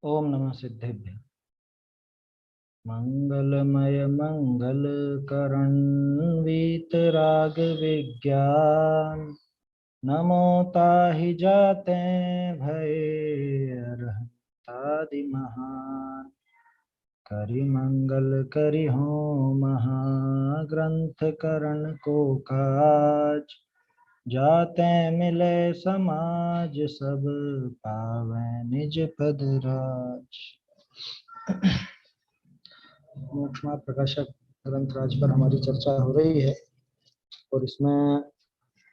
ओम नमः सिद्धेभ्य। मंगलमय मंगल करण वीतराग विज्ञान नमो ताहि जाते भय अरहतादि महान। करि मंगल करि हो महाग्रंथ करण को काज। जाते मिले समाज सब पावै निज पद राज। मोक्षमा प्रकाशक ग्रंथराज पर हमारी चर्चा हो रही है और इसमें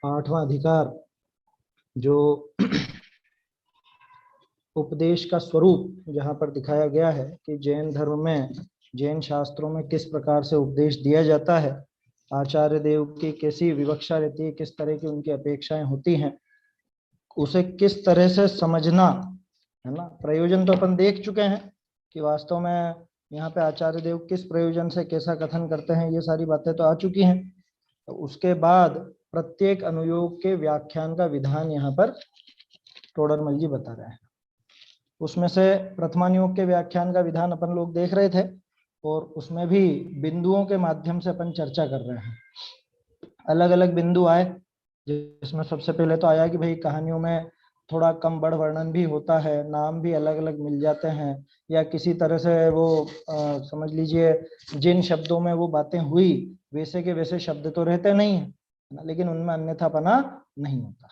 8वां अधिकार जो उपदेश का स्वरूप जहाँ पर दिखाया गया है कि जैन धर्म में जैन शास्त्रों में किस प्रकार से उपदेश दिया जाता है, आचार्य देव की कैसी विवक्षा रहती है, किस तरह की उनकी अपेक्षाएं होती हैं, उसे किस तरह से समझना है ना। प्रयोजन तो अपन देख चुके हैं कि वास्तव में यहाँ पे आचार्य देव किस प्रयोजन से कैसा कथन करते हैं, ये सारी बातें तो आ चुकी हैं। तो उसके बाद प्रत्येक अनुयोग के व्याख्यान का विधान यहाँ पर टोडरमल जी बता रहे हैं। उसमें से प्रथमानुयोग के व्याख्यान का विधान अपन लोग देख रहे थे और उसमें भी बिंदुओं के माध्यम से अपन चर्चा कर रहे हैं। अलग अलग बिंदु आए, जिसमें सबसे पहले तो आया कि भाई कहानियों में थोड़ा कम बढ़ वर्णन भी होता है, नाम भी अलग अलग मिल जाते हैं, या किसी तरह से वो समझ लीजिए जिन शब्दों में वो बातें हुई वैसे के वैसे शब्द तो रहते नहीं है, लेकिन उनमें अन्यथापना नहीं होता।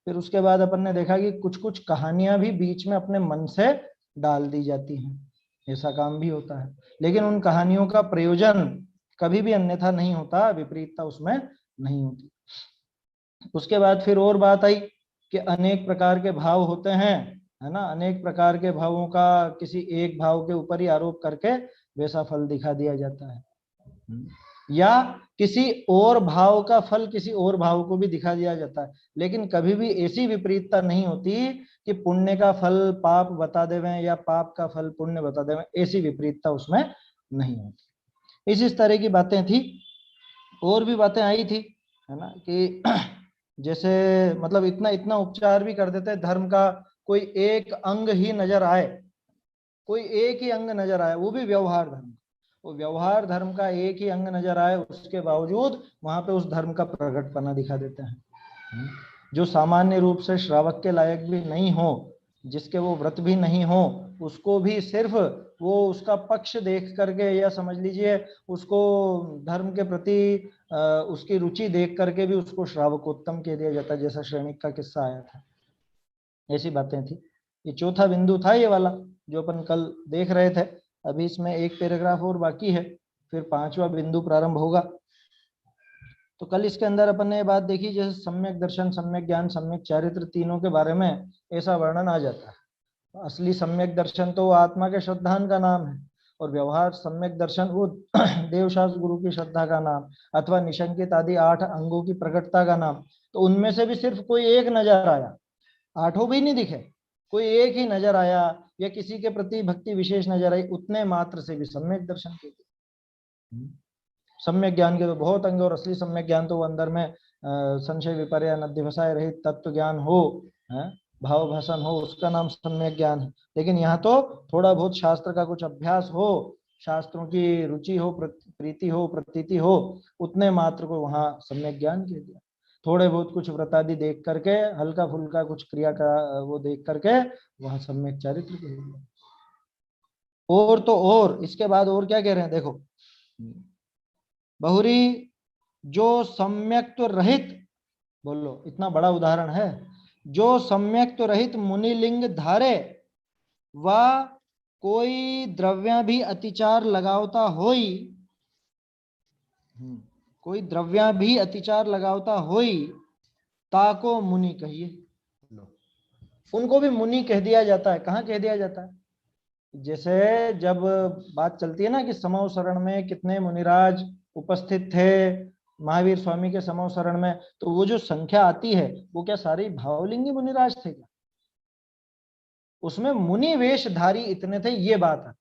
फिर उसके बाद अपन ने देखा कि कुछ कुछ कहानियां भी बीच में अपने मन से डाल दी जाती हैं, ऐसा काम भी होता है, लेकिन उन कहानियों का प्रयोजन कभी भी अन्यथा नहीं होता, विपरीतता उसमें नहीं होती। उसके बाद फिर और बात आई कि अनेक प्रकार के भाव होते हैं, है ना। अनेक प्रकार के भावों का किसी एक भाव के ऊपर ही आरोप करके वैसा फल दिखा दिया जाता है, या किसी और भाव का फल किसी और भाव को भी दिखा दिया जाता है, लेकिन कभी भी ऐसी विपरीतता नहीं होती कि पुण्य का फल पाप बता देवें या पाप का फल पुण्य बता देवें, ऐसी विपरीतता उसमें नहीं होती। इस तरह की बातें थी। और भी बातें आई थी, है ना, कि जैसे मतलब इतना इतना उपचार भी कर देते धर्म का, कोई एक अंग ही नजर आए, कोई एक ही अंग नजर आए, वो भी व्यवहार धर्म, वो व्यवहार धर्म का एक ही अंग नजर आए, उसके बावजूद वहां पे उस धर्म का प्रकटपना दिखा देते हैं। जो सामान्य रूप से श्रावक के लायक भी नहीं हो, जिसके वो व्रत भी नहीं हो, उसको भी सिर्फ वो उसका पक्ष देख करके, या समझ लीजिए उसको धर्म के प्रति उसकी रुचि देख करके भी उसको श्रावकोत्तम कह दिया जाता है, जैसा श्रेणिक का किस्सा आया था। ऐसी बातें थी। ये चौथा बिंदु था ये वाला जो अपन कल देख रहे थे। अभी इसमें एक पैराग्राफ और बाकी है, फिर 5वां बिंदु प्रारंभ होगा। तो कल इसके अंदर अपन ने ये बात देखी, जैसे सम्यक दर्शन, सम्यक ज्ञान, सम्यक चारित्र, तीनों के बारे में ऐसा वर्णन आ जाता है। असली सम्यक दर्शन तो आत्मा के श्रद्धान का नाम है, और व्यवहार सम्यक दर्शन वो देवशास्त्र गुरु की श्रद्धा का नाम, अथवा निशंकित आदि 8 अंगों की प्रकटता का नाम। तो उनमें से भी सिर्फ कोई एक नजर आया, 8 भी नहीं दिखे, कोई एक ही नजर आया, या किसी के प्रति भक्ति विशेष नजर आई, उतने मात्र से भी सम्यक दर्शन के। सम्यक ज्ञान के तो बहुत अंग, और असली सम्यक ज्ञान तो वो अंदर में संशय विपर्य नद्यवसाय रहित तत्व ज्ञान हो, भाव भाषण हो, उसका नाम सम्यक ज्ञान है। लेकिन यहाँ तो थोड़ा बहुत शास्त्र का कुछ अभ्यास हो, शास्त्रों की रुचि हो, प्रीति हो, प्रतीति हो, उतने मात्र को वहां सम्यक ज्ञान कह दिया। थोड़े बहुत कुछ व्रतादि देख करके, हल्का फुल्का कुछ क्रिया का वो देख करके वहां सम्यक चारित्र कह दिया। और तो और इसके बाद और क्या कह रहे हैं देखो, बहुरी जो सम्यक्त्व रहित, बोलो इतना बड़ा उदाहरण है, जो सम्यक्त्व रहित मुनिलिंग धारे व कोई द्रव्य भी अतिचार लगावता होई, कोई द्रव्य भी अतिचार लगावता होई, ताको मुनि कहिए। उनको भी मुनि कह दिया जाता है। कहाँ कह दिया जाता है? जैसे जब बात चलती है ना कि समव शरण में कितने मुनिराज उपस्थित थे महावीर स्वामी के समव शरण में, तो वो जो संख्या आती है वो क्या सारे भावलिंगी मुनिराज थे क्या? उसमें मुनि वेशधारी इतने थे, ये बात आती,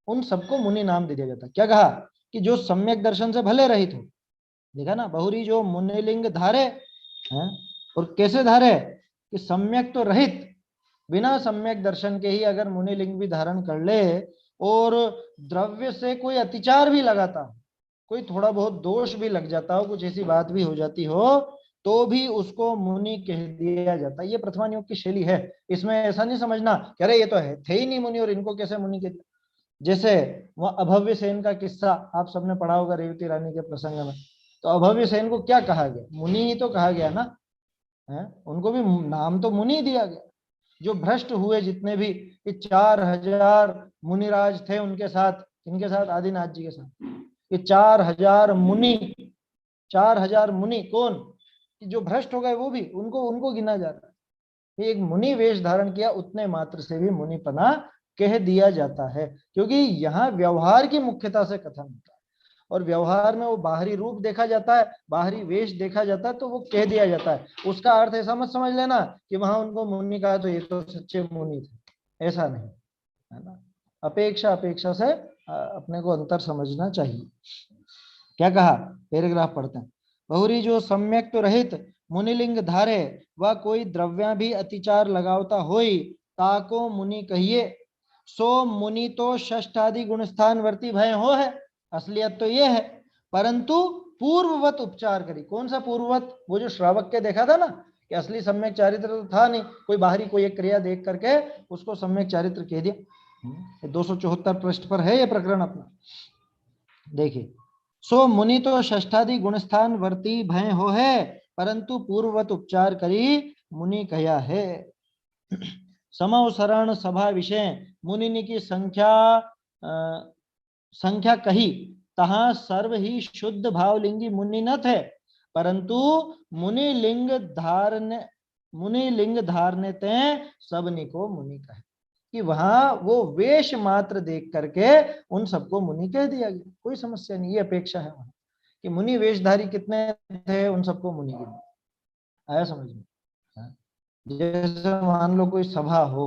उन सबको मुनि नाम दे दिया जाता। क्या कहा कि जो सम्यक दर्शन से भले रहित हो। देखा ना, बहुरी जो मुनिलिंग धारे हैं, और कैसे धारे कि सम्यक तो रहित, बिना सम्यक दर्शन के ही अगर मुनि लिंग भी धारण कर ले और द्रव्य से कोई अतिचार भी लगाता, कोई थोड़ा बहुत दोष भी लग जाता हो, कुछ ऐसी बात भी हो जाती हो, तो भी उसको मुनि कह दिया जाता है। ये प्रथमा योग की शैली है। इसमें ऐसा नहीं समझना कि अरे ये तो है थे ही नहीं मुनि और इनको कैसे मुनि कह दिया। जैसे वह अभव्य सेन का किस्सा आप सबने पढ़ा होगा रेवती रानी के प्रसंग में। तो अभव्य सेन को क्या कहा गया? मुनि ही तो कहा गया ना, है? उनको भी नाम तो मुनि दिया गया। जो भ्रष्ट हुए जितने भी, 4000 मुनिराज थे उनके साथ, इनके साथ आदिनाथ जी के साथ, ये 4000 मुनि, 4000 मुनि कौन जो भ्रष्ट हो गए वो भी उनको उनको गिना जा रहा है। एक मुनि वेश धारण किया उतने मात्र से भी मुनिपना कह दिया जाता है, क्योंकि यहाँ व्यवहार की मुख्यता से कथन होता है और व्यवहार में वो बाहरी रूप देखा जाता है, बाहरी वेश देखा जाता है, तो वो कह दिया जाता है। उसका अर्थ ऐसा मत समझ लेना कि वहां उनको मुनि कहा तो ये तो सच्चे मुनि थे, ऐसा नहीं है ना। अपेक्षा अपेक्षा से अपने को अंतर समझना चाहिए। क्या कहा, पैराग्राफ पढ़ते हैं। बहुरी जो सम्यक तो रहित मुनिलिंग धारे व कोई द्रव्या भी अतिचार लगावता होई ताको मुनि कहिए। सो मुनि तो षष्ठादि गुणस्थान वर्ती भय हो है, असलियत तो ये है, परंतु पूर्ववत उपचार करी। कौन सा पूर्ववत? वो जो श्रावक के देखा था ना कि असली सम्यक चारित्र तो था नहीं, कोई बाहरी कोई एक क्रिया देख करके उसको सम्यक चारित्र कह दिया। 274 पृष्ठ पर है ये प्रकरण अपना, देखिए। सो मुनि तो षष्ठादि गुणस्थान वर्ती भय हो है, परंतु पूर्ववत उपचार करी मुनि कया है। समवसरण सभा विषय मुनि की संख्या कही, तहां सर्व ही शुद्ध भावलिंगी मुनि न थे, परंतु मुनि लिंग धारने ते सबनी को मुनि कहे। कि वहां वो वेश मात्र देख करके उन सबको मुनि कह दिया गया, कोई समस्या नहीं। ये अपेक्षा है वहां कि मुनि वेशधारी कितने थे उन सबको मुनि गिना। आया समझ में? जैसे मान लो कोई सभा हो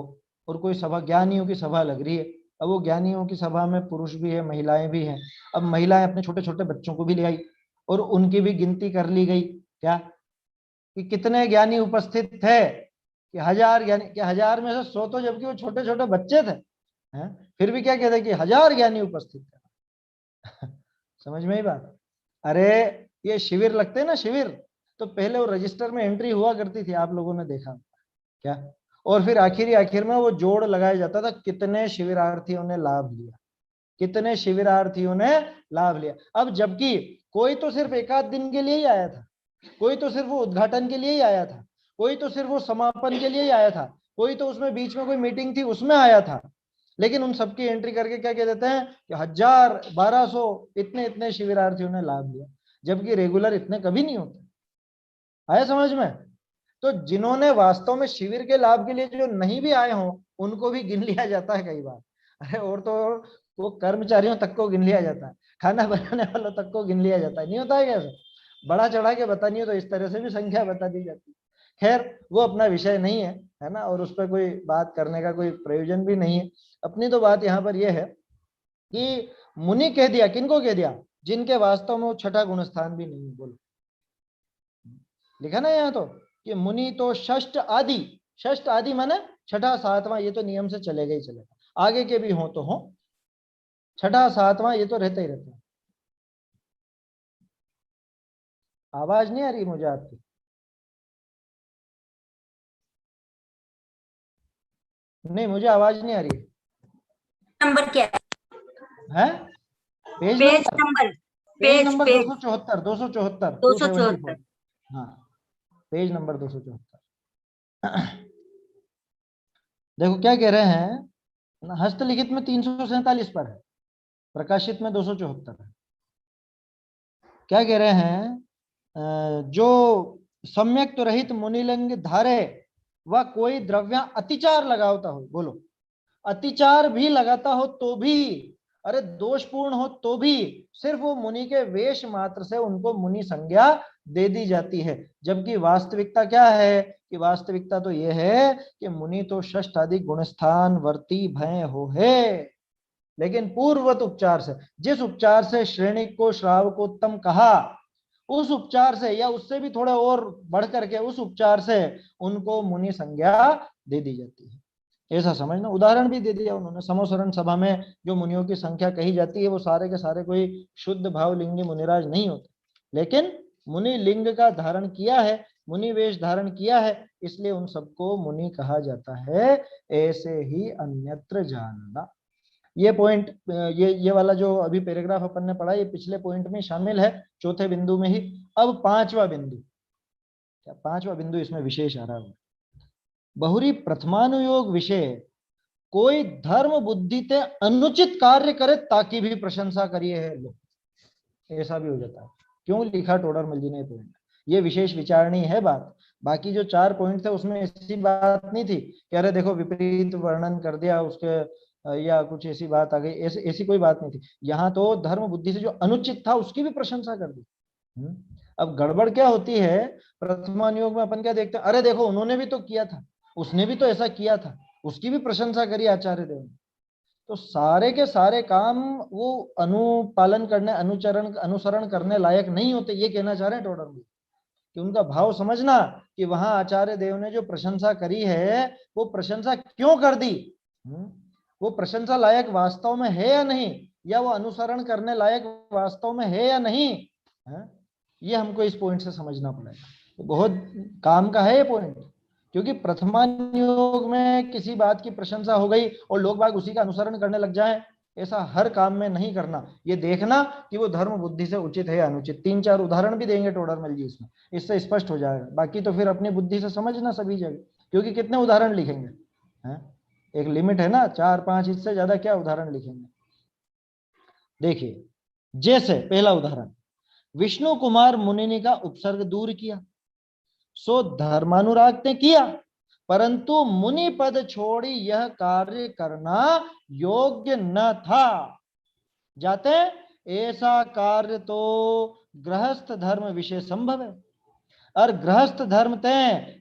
और कोई सभा ज्ञानियों की सभा लग रही है, अब वो ज्ञानियों की सभा में पुरुष भी है महिलाएं भी हैं। अब महिलाएं अपने छोटे छोटे बच्चों को भी ले आई और उनकी भी गिनती कर ली गई, क्या कि कितने ज्ञानी उपस्थित थे, कि 1000 ज्ञानी, कि 1000 में से 100 तो जबकि वो छोटे छोटे बच्चे थे, हैं? फिर भी क्या कहते कि 1000 ज्ञानी उपस्थित थे। समझ में ही बात? अरे ये शिविर लगते हैं ना, शिविर, तो पहले वो रजिस्टर में एंट्री हुआ करती थी, आप लोगों ने देखा क्या? और फिर आखिर में वो जोड़ लगाया जाता था कितने शिविरार्थियों ने लाभ लिया, कितने शिविरार्थियों ने लाभ लिया। अब जबकि कोई तो सिर्फ एक आध दिन के लिए ही आया था, कोई तो सिर्फ वो उद्घाटन के लिए ही आया था, कोई तो सिर्फ वो समापन के लिए ही आया था, कोई तो उसमें बीच में कोई मीटिंग थी उसमें आया था, लेकिन उन सबकी एंट्री करके क्या कह देते हैं कि 1000 1200 इतने इतने शिविरार्थियों ने लाभ लिया, जबकि रेगुलर इतने कभी नहीं होते। आया समझ में? तो जिन्होंने वास्तव में शिविर के लाभ के लिए जो नहीं भी आए हों उनको भी गिन लिया जाता है कई बार। अरे और तो वो कर्मचारियों तक को गिन लिया जाता है, खाना बनाने वालों तक को गिन लिया जाता है, नहीं होता है कैसे? बड़ा चढ़ा के बतानी हो तो इस तरह से भी संख्या बता दी जाती है। खैर वो अपना विषय नहीं है ना, और उस पर कोई बात करने का कोई प्रयोजन भी नहीं है। अपनी तो बात यहाँ पर यह है कि मुनि कह दिया, किनको कह दिया? जिनके वास्तव में वो छठा गुणस्थान भी नहीं। बोलो, लिखा ना यहाँ तो कि मुनि तो षष्ठ आदि, षष्ठ आदि माने छठा सातवां, ये तो नियम से चलेगा ही चलेगा, आगे के भी हो तो हो, छठा सातवां ये तो रहता ही रहता है। आवाज नहीं आ रही मुझे आपकी? नहीं, मुझे आवाज नहीं आ रही नंबर क्या है? Page number, page number 274, 274, 274। हाँ, पेज नंबर 274। देखो क्या कह रहे हैं, हस्तलिखित में 347 पर है, प्रकाशित में 274 है। क्या कह रहे हैं, जो सम्यक तो रहित मुनिलिंग धारे व कोई द्रव्य अतिचार लगावता हो। बोलो, अतिचार भी लगाता हो तो भी, अरे दोषपूर्ण हो तो भी सिर्फ वो मुनि के वेश मात्र से उनको मुनि संज्ञा दे दी जाती है, जबकि वास्तविकता क्या है कि वास्तविकता तो यह है कि मुनि तो षष्ठ आदि गुणस्थान वर्ती भय हो है। लेकिन पूर्ववत उपचार से, जिस उपचार से श्रेणी को श्रावकोत्तम कहा, उस उपचार से या उससे भी थोड़ा और बढ़ करके उस उपचार से उनको मुनि संज्ञा दे दी जाती है। ऐसा समझना। उदाहरण भी दे दिया उन्होंने। समोसरण सभा में जो मुनियों की संख्या कही जाती है वो सारे के सारे कोई शुद्ध भावलिंगी मुनिराज नहीं होते, लेकिन मुनि लिंग का धारण किया है, मुनि वेश धारण किया है, इसलिए उन सबको मुनि कहा जाता है। ऐसे ही अन्यत्र जानना। ये पॉइंट, ये वाला जो अभी पैराग्राफ अपन ने पढ़ा, ये पिछले पॉइंट में शामिल है, चौथे बिंदु में ही। अब पांचवा बिंदु, क्या पांचवा बिंदु इसमें विशेष आ रहा है। बहुरी प्रथमानुयोग विषय, कोई धर्म बुद्धि ते अनुचित कार्य करे ताकि भी प्रशंसा करिए है लो, ऐसा भी हो जाता है। क्यों लिखा टोडरमल जी ने पॉइंट, ये विशेष विचारणी है बात। बाकी जो 4 पॉइंट थे उसमें ऐसी बात नहीं थी कि अरे देखो विपरीत वर्णन कर दिया उसके, या कुछ ऐसी बात आ गई, ऐसी ऐसी कोई बात नहीं थी। यहाँ तो धर्म बुद्धि से जो अनुचित था उसकी भी प्रशंसा कर दी। अब गड़बड़ क्या होती है, प्रथमानुयोग में अपन क्या देखते हैं, अरे देखो उन्होंने भी तो किया था, उसने भी तो ऐसा किया था, उसकी भी प्रशंसा करी आचार्य देव ने। तो सारे के सारे काम वो अनुपालन करने, अनुसरण करने लायक नहीं होते, ये कहना चाह रहे हैं टोडरमल कि उनका भाव समझना कि वहां आचार्य देव ने जो प्रशंसा करी है वो प्रशंसा क्यों कर दी, वो प्रशंसा लायक वास्तव में है या नहीं, या वो अनुसरण करने लायक वास्तव में है या नहीं है? ये हमको इस पॉइंट से समझना पड़ेगा। तो बहुत काम का है ये पॉइंट, क्योंकि प्रथमानुयोग में किसी बात की प्रशंसा हो गई और लोग बाग उसी का अनुसरण करने लग जाएं, ऐसा हर काम में नहीं करना। ये देखना कि वो धर्म बुद्धि से उचित है या अनुचित। 3-4 उदाहरण भी देंगे टोडरमल जी इसमें, इससे स्पष्ट हो जाएगा। बाकी तो फिर अपनी बुद्धि से समझना सभी जगह, क्योंकि कितने उदाहरण लिखेंगे हैं? एक लिमिट है ना, 4-5, इससे ज्यादा क्या उदाहरण लिखेंगे। देखिए, जैसे पहला उदाहरण, विष्णु कुमार मुनि ने का उपसर्ग दूर किया, सो धर्मानुराग ने किया, परंतु मुनि पद छोड़ी यह कार्य करना योग्य न था। जाते ऐसा कार्य तो गृहस्थ धर्म विषय संभव है, और गृहस्थ धर्म ते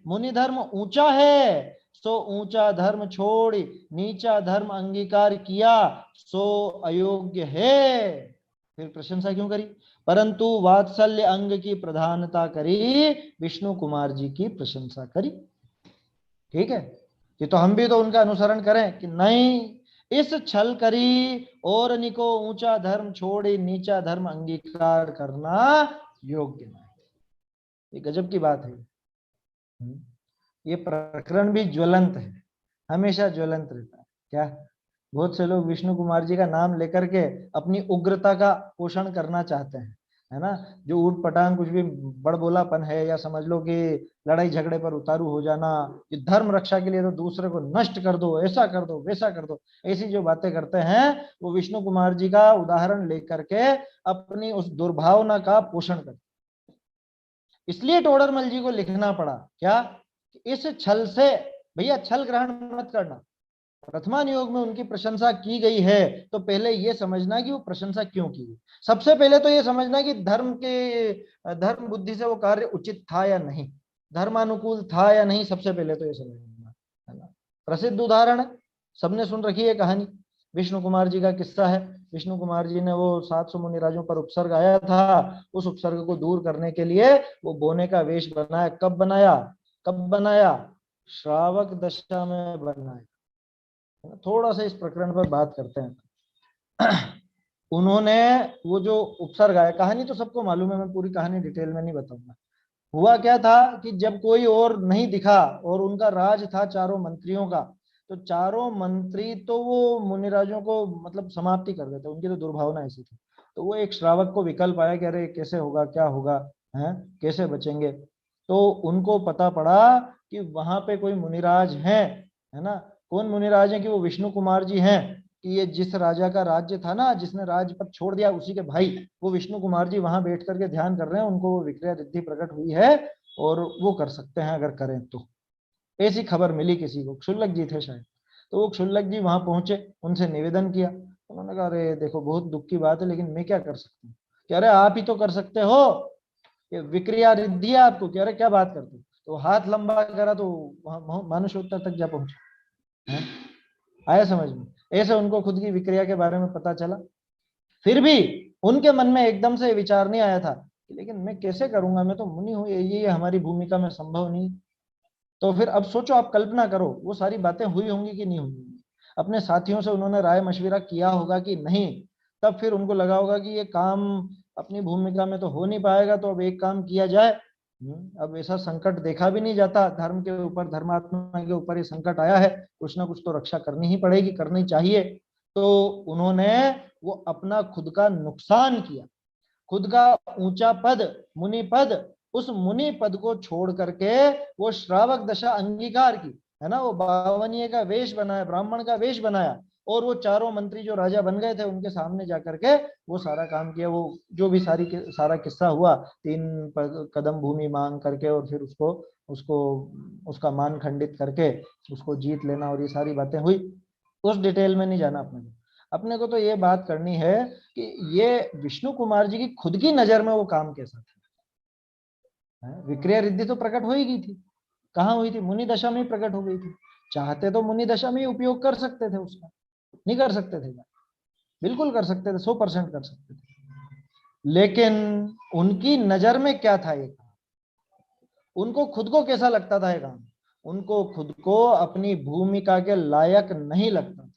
मुनि धर्म ऊंचा है, सो ऊंचा धर्म छोड़ नीचा धर्म अंगीकार किया, सो अयोग्य है। फिर प्रशंसा क्यों करी, परंतु वात्सल्य अंग की प्रधानता करी, विष्णु कुमार जी की प्रशंसा करी। ठीक है, कि तो हम भी तो उनका अनुसरण करें कि नहीं, इस छल करी और निको ऊंचा धर्म छोड़ी नीचा धर्म अंगीकार करना योग्य नहीं। ये गजब की बात है। ये प्रकरण भी ज्वलंत है, हमेशा ज्वलंत रहता है। क्या बहुत से लोग विष्णु कुमार जी का नाम लेकर के अपनी उग्रता का पोषण करना चाहते हैं, है ना। जो ऊट पटांग कुछ भी बड़बोलापन है, या समझ लो कि लड़ाई झगड़े पर उतारू हो जाना, कि धर्म रक्षा के लिए तो दूसरे को नष्ट कर दो, ऐसा कर दो, वैसा कर दो, ऐसी जो बातें करते हैं, वो विष्णु कुमार जी का उदाहरण लेकर के अपनी उस दुर्भावना का पोषण करते। इसलिए टोडरमल जी को लिखना पड़ा क्या, इस छल से, भैया छल ग्रहण मत करना। प्रथमानुयोग में उनकी प्रशंसा की गई है तो पहले यह समझना कि वो प्रशंसा क्यों की गई। सबसे पहले तो यह समझना कि धर्म बुद्धि से वो कार्य उचित था या नहीं, धर्मानुकूल था या नहीं, सबसे पहले तो यह समझना है ना। प्रसिद्ध उदाहरण है, सबने सुन रखी है कहानी, विष्णु कुमार जी का किस्सा है। विष्णु कुमार जी ने वो 700 मुनिराजों पर उपसर्ग आया था, उस उपसर्ग को दूर करने के लिए वो बोने का वेश बनाया। कब बनाया, श्रावक दशा में बनाया। थोड़ा सा इस प्रकरण पर बात करते हैं। उन्होंने वो जो उपसर्ग आया, कहानी तो सबको मालूम है, मैं पूरी कहानी डिटेल में नहीं बताऊंगा। हुआ क्या था कि जब कोई और नहीं दिखा और उनका राज था चारों मंत्रियों का, तो चारों मंत्री तो वो मुनिराजों को मतलब समाप्ति कर देते, उनकी तो दुर्भावना ऐसी थी। तो वो एक श्रावक को विकल्प आया कि अरे कैसे होगा, क्या होगा, है कैसे बचेंगे। तो उनको पता पड़ा कि वहां पे कोई मुनिराज है ना। कौन मुनिराज है, कि वो विष्णु कुमार जी हैं, कि ये जिस राजा का राज्य था ना, जिसने राजपद छोड़ दिया, उसी के भाई वो विष्णु कुमार जी वहां बैठ करके ध्यान कर रहे हैं, उनको वो विक्रिया रिद्धि प्रकट हुई है और वो कर सकते हैं अगर करें तो। ऐसी खबर मिली किसी को, क्षुल्लक जी थे शायद। तो वो क्षुल्लक जी वहां पहुंचे, उनसे निवेदन किया। उन्होंने कहा अरे देखो बहुत दुख की बात है, लेकिन मैं क्या कर सकता हूँ। कह रहे आप ही तो कर सकते हो, कि विक्रिया रिद्धि है आपको। कह रहे क्या बात करते हो। तो हाथ लंबा करा तो मनुष्योत्तर तक जा पहुंचा। आया समझ में। ऐसे उनको खुद की विक्रिया के बारे में पता चला। फिर भी उनके मन में एकदम से विचार नहीं आया था, लेकिन मैं कैसे करूंगा, मैं तो मुनि हूं, ये हमारी भूमिका में संभव नहीं। तो फिर अब सोचो, आप कल्पना करो वो सारी बातें हुई होंगी कि नहीं हुई। अपने साथियों से उन्होंने राय मशविरा किया होगा कि नहीं, तब फिर उनको लगा होगा कि ये काम अपनी भूमिका में तो हो नहीं पाएगा, तो अब एक काम किया जाए। अब ऐसा संकट देखा भी नहीं जाता, धर्म के ऊपर, धर्मात्मा के ऊपर ये संकट आया है, कुछ ना कुछ तो रक्षा करनी ही पड़ेगी, करनी चाहिए। तो उन्होंने वो अपना खुद का नुकसान किया, खुद का ऊंचा पद, मुनि पद, उस मुनि पद को छोड़ करके वो श्रावक दशा अंगीकार की, है ना, वो बावनिये का वेश बनाया, ब्राह्मण का वेश बनाया, और वो चारों मंत्री जो राजा बन गए थे उनके सामने जाकर के वो सारा काम किया। वो जो भी सारा किस्सा हुआ, 3 कदम भूमि मांग करके और फिर उसको उसको उसका मान खंडित करके उसको जीत लेना, और ये सारी बातें हुई। उस डिटेल में नहीं जाना अपने को तो ये बात करनी है कि ये विष्णु कुमार जी की खुद की नजर में वो काम कैसा था। विक्रिया रिद्धि तो प्रकट हो ही गई थी, कहाँ हुई थी, मुनि दशा में ही प्रकट हो गई थी। चाहते तो मुनि दशा में ही उपयोग कर सकते थे उसका, नहीं कर सकते थे? बिल्कुल कर सकते थे, 100% कर सकते थे। लेकिन उनकी नजर में क्या था ये काम, उनको खुद को कैसा लगता था ये काम, उनको खुद को अपनी भूमिका के लायक नहीं लगता था।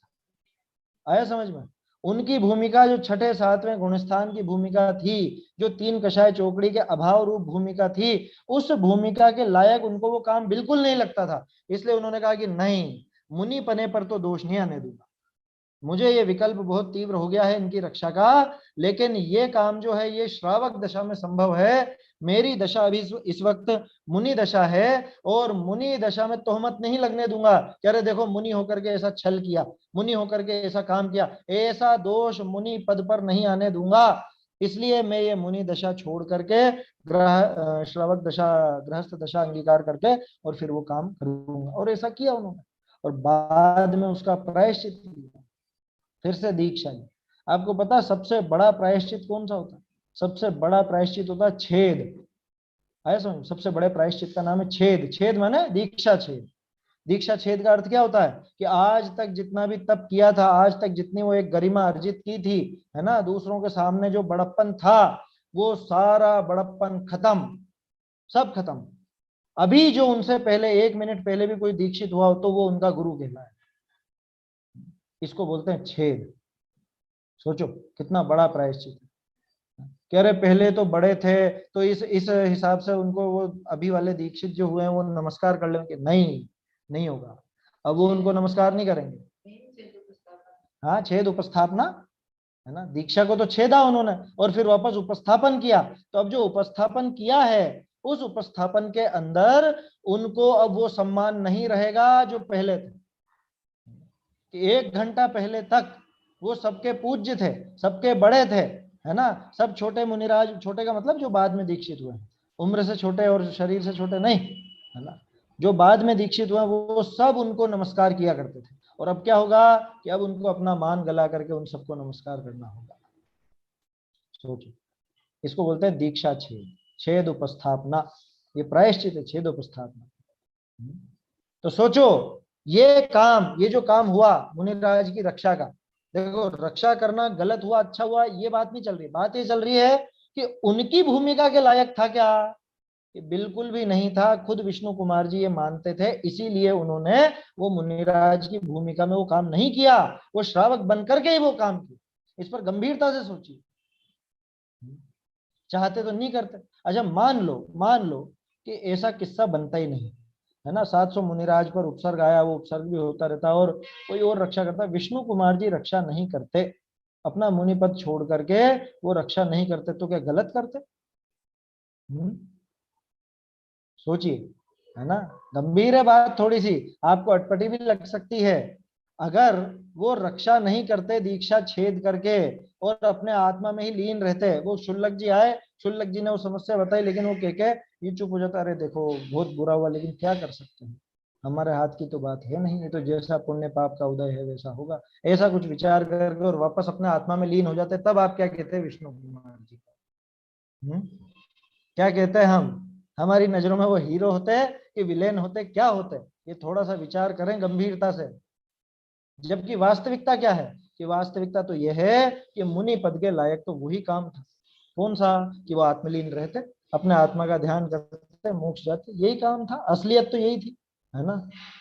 आया समझ में? उनकी भूमिका जो छठे सातवें गुणस्थान की भूमिका थी, जो 3 कषाय चौकड़ी के अभाव रूप भूमिका थी, उस भूमिका के लायक उनको वो काम बिल्कुल नहीं लगता था। इसलिए उन्होंने कहा कि नहीं, मुनि पने पर तो दोष नहीं आने दूंगा, मुझे ये विकल्प बहुत तीव्र हो गया है इनकी रक्षा का, लेकिन ये काम जो है ये श्रावक दशा में संभव है। मेरी दशा अभी इस वक्त मुनि दशा है, और मुनि दशा में तोहमत नहीं लगने दूंगा कि अरे देखो मुनि होकर के ऐसा छल किया, मुनि होकर के ऐसा काम किया, ऐसा दोष मुनि पद पर नहीं आने दूंगा। इसलिए मैं ये मुनि दशा छोड़ करके श्रावक दशा, गृहस्थ दशा अंगीकार करके और फिर वो काम करूंगा। और ऐसा किया उन्होंने, और बाद में उसका प्रायश्चित किया, फिर से दीक्षा ली। आपको पता सबसे बड़ा प्रायश्चित कौन सा होता है? सबसे बड़ा प्रायश्चित होता है छेद। आया समझ? सबसे बड़े प्रायश्चित का नाम है छेद। छेद माने दीक्षा छेद। दीक्षा छेद का अर्थ क्या होता है कि आज तक जितना भी तप किया था, आज तक जितनी वो एक गरिमा अर्जित की थी, है ना, दूसरों के सामने जो बड़प्पन था, वो सारा बड़प्पन खत्म, सब खत्म। अभी जो उनसे पहले 1 मिनट पहले भी कोई दीक्षित हुआ हो तो वो उनका गुरु कहलाए। इसको बोलते हैं छेद। सोचो कितना बड़ा प्रायश्चित है। कह रहे पहले तो बड़े थे तो इस हिसाब से उनको वो अभी वाले दीक्षित जो हुए हैं वो नमस्कार कर लेंगे, नहीं, नहीं होगा। अब वो उनको नमस्कार नहीं करेंगे। हाँ, छेद उपस्थापना, है ना, दीक्षा को तो छेदा उन्होंने और फिर वापस उपस्थापन किया। तो अब जो उपस्थापन किया है, उस उपस्थापन के अंदर उनको अब वो सम्मान नहीं रहेगा जो पहले थे। कि 1 घंटा पहले तक वो सबके पूज्य थे, सबके बड़े थे, है ना, सब छोटे मुनिराज, छोटे का मतलब जो बाद में दीक्षित हुए, उम्र से छोटे और शरीर से छोटे नहीं, है ना, जो बाद में दीक्षित हुए वो सब उनको नमस्कार किया करते थे। और अब क्या होगा कि अब उनको अपना मान गला करके उन सबको नमस्कार करना होगा। सोचो, इसको बोलते हैं दीक्षा छेद, छेद उपस्थापना। ये प्रायश्चित है, छेद उपस्थापना। तो सोचो ये काम, ये जो काम हुआ मुनिराज की रक्षा का, देखो रक्षा करना गलत हुआ अच्छा हुआ ये बात नहीं चल रही, बात ये चल रही है कि उनकी भूमिका के लायक था क्या? कि बिल्कुल भी नहीं था। खुद विष्णु कुमार जी ये मानते थे, इसीलिए उन्होंने वो मुनिराज की भूमिका में वो काम नहीं किया, वो श्रावक बनकर के ही वो काम किया। इस पर गंभीरता से सोचिए, चाहते तो नहीं करते। अच्छा मान लो कि ऐसा किस्सा बनता ही नहीं, है ना, 700 मुनिराज पर उपसर्ग आया, वो उपसर्ग भी होता रहता और कोई और रक्षा करता, विष्णु कुमार जी रक्षा नहीं करते, अपना मुनिपद छोड़ करके वो रक्षा नहीं करते, तो क्या गलत करते? सोचिए, है ना, गंभीर है बात, थोड़ी सी आपको अटपटी भी लग सकती है। अगर वो रक्षा नहीं करते, दीक्षा छेद करके और अपने आत्मा में ही लीन रहते, वो शुल्लक जी आए, शुल्लक जी ने वो समस्या बताई, लेकिन वो कह ये चुप हो जाता, अरे देखो बहुत बुरा हुआ लेकिन क्या कर सकते हैं, हमारे हाथ की तो बात है नहीं, ये तो जैसा पुण्य पाप का उदय है वैसा होगा, ऐसा कुछ विचार करके और वापस अपने आत्मा में लीन हो जाते। तब आप क्या कहते हैं विष्णु कुमार जी? क्या कहते हैं हम? हमारी नजरों में वो हीरो होते हैं कि विलेन होते, क्या होते? ये थोड़ा सा विचार करें गंभीरता से। जबकि वास्तविकता क्या है? कि वास्तविकता तो यह है कि मुनि पद के लायक तो वही काम था। कौन सा? कि वो आत्मलीन रहते, अपने आत्मा का ध्यान करते, मोक्ष जाते, यही काम था, असलियत तो यही थी। है ना।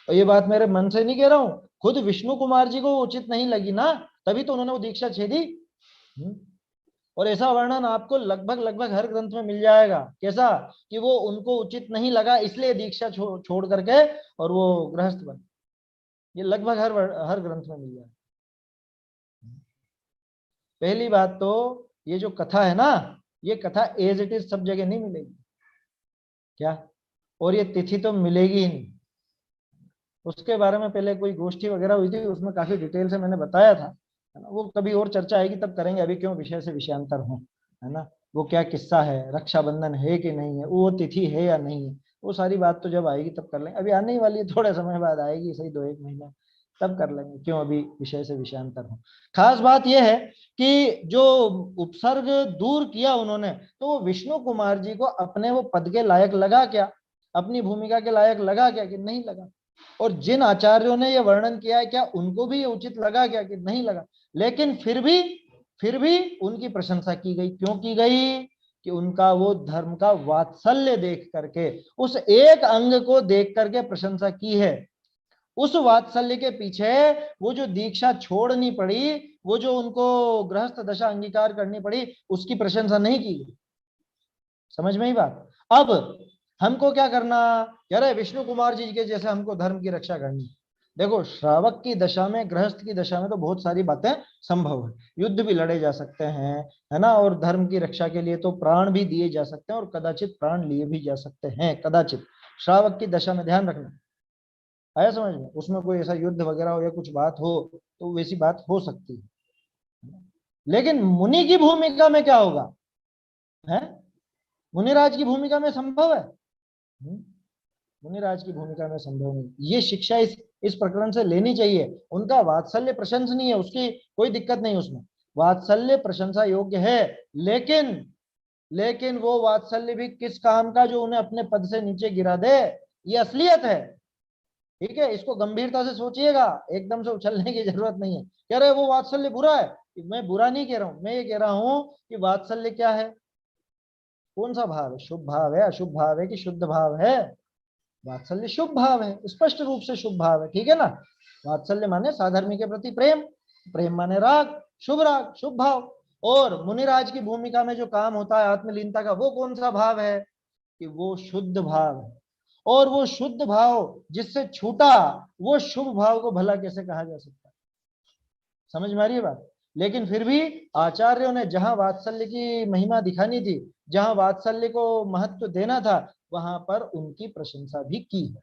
और ये बात मेरे मन से नहीं कह रहा हूं, खुद विष्णु कुमार जी को उचित नहीं लगी ना, तभी तो उन्होंने वो दीक्षा छेदी। और ऐसा वर्णन आपको लगभग लगभग हर ग्रंथ में मिल जाएगा, कैसा कि वो उनको उचित नहीं लगा इसलिए दीक्षा छोड़ करके और वो गृहस्थ बन। ये लगभग हर ग्रंथ में मिल जाएगा। पहली बात तो ये जो कथा है ना, ये कथा एज इट इज सब जगह नहीं मिलेगी क्या, और ये तिथि तो मिलेगी ही नहीं। उसके बारे में पहले कोई गोष्ठी वगैरह हुई थी, उसमें काफी डिटेल से मैंने बताया था, है ना। वो कभी और चर्चा आएगी तब करेंगे, अभी क्यों विषय से विषयांतर हो, है ना। वो क्या किस्सा है, रक्षाबंधन है कि नहीं है, वो तिथि है या नहीं है, वो सारी बात तो जब आएगी तब कर लेंगे। अभी आने ही वाली है, थोड़े समय बाद आएगी, सही 2-1 महीना, तब कर लेंगे, क्यों अभी विषय से विषयांतर हो। खास बात यह है कि जो उपसर्ग दूर किया उन्होंने, तो वो विष्णु कुमार जी को अपने वो पद के लायक लगा क्या, अपनी भूमिका के लायक लगा क्या कि नहीं लगा। और जिन आचार्यों ने यह वर्णन किया है, क्या उनको भी ये उचित लगा क्या कि नहीं लगा। लेकिन फिर भी उनकी प्रशंसा की गई, क्यों की गई कि उनका वो धर्म का वात्सल्य देख करके, उस एक अंग को देख करके प्रशंसा की है। उस वात्सल्य के पीछे वो जो दीक्षा छोड़नी पड़ी, वो जो उनको गृहस्थ दशा अंगीकार करनी पड़ी, उसकी प्रशंसा नहीं की गई। समझ में ही बात। अब हमको क्या करना, कह रहे विष्णु कुमार जी के जैसे हमको धर्म की रक्षा करनी। देखो, श्रावक की दशा में, गृहस्थ की दशा में तो बहुत सारी बातें संभव है, युद्ध भी लड़े जा सकते हैं, है ना, और धर्म की रक्षा के लिए तो प्राण भी दिए जा सकते हैं, और कदाचित प्राण लिए भी जा सकते हैं, कदाचित। श्रावक की दशा में ध्यान रखना, आया समझ में। उसमें कोई ऐसा युद्ध वगैरह हो या कुछ बात हो तो वैसी बात हो सकती है। लेकिन मुनि की भूमिका में क्या होगा, है, मुनिराज की भूमिका में संभव है, मुनिराज की भूमिका में संभव नहीं। ये शिक्षा इस प्रकरण से लेनी चाहिए। उनका वात्सल्य प्रशंसनीय है, उसकी कोई दिक्कत नहीं, उसमें वात्सल्य प्रशंसा योग्य है। लेकिन लेकिन वो वात्सल्य भी किस काम का, जो उन्हें अपने पद से नीचे गिरा दे, ये असलियत है। ठीक है, इसको गंभीरता से सोचिएगा, एकदम से उछलने की जरूरत नहीं है। कह रहे वो वात्सल्य बुरा है, मैं बुरा नहीं कह रहा हूं, मैं ये कह रहा हूं कि वात्सल्य क्या है, कौन सा भाव है, शुभ भाव है, अशुभ भाव है कि शुद्ध भाव है। वात्सल्य शुभ भाव है, स्पष्ट रूप से शुभ भाव है, ठीक है ना। वात्सल्य माने साधर्मी के प्रति प्रेम, प्रेम माने राग, शुभ भाव। और मुनिराज की भूमिका में जो काम होता है आत्मलीनता का, वो कौन सा भाव है कि वो शुद्ध भाव है। और वो शुद्ध भाव जिससे छूटा, वो शुभ भाव को भला कैसे कहा जा सकता है। समझ में आ रही है बात। लेकिन फिर भी आचार्यों ने जहां वात्सल्य की महिमा दिखानी थी, जहां वात्सल्य को महत्व देना था, वहां पर उनकी प्रशंसा भी की है।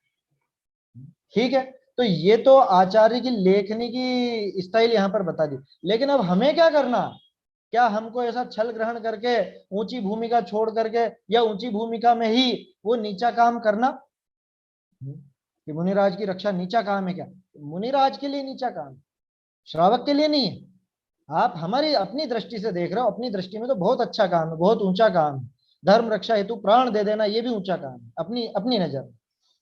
ठीक है, तो ये तो आचार्य की लेखनी की स्टाइल यहां पर बता दी। लेकिन अब हमें क्या करना, क्या हमको ऐसा छल ग्रहण करके ऊंची भूमिका छोड़ करके, या ऊंची भूमिका में ही वो नीचा काम करना, कि मुनिराज की रक्षा नीचा काम है क्या। मुनिराज के लिए नीचा काम, श्रावक के लिए नहीं है। आप हमारी अपनी दृष्टि से देख रहे हो, अपनी दृष्टि में तो बहुत अच्छा काम है, बहुत ऊंचा काम है। धर्म रक्षा हेतु प्राण दे देना, ये भी ऊंचा काम है अपनी अपनी नजर में।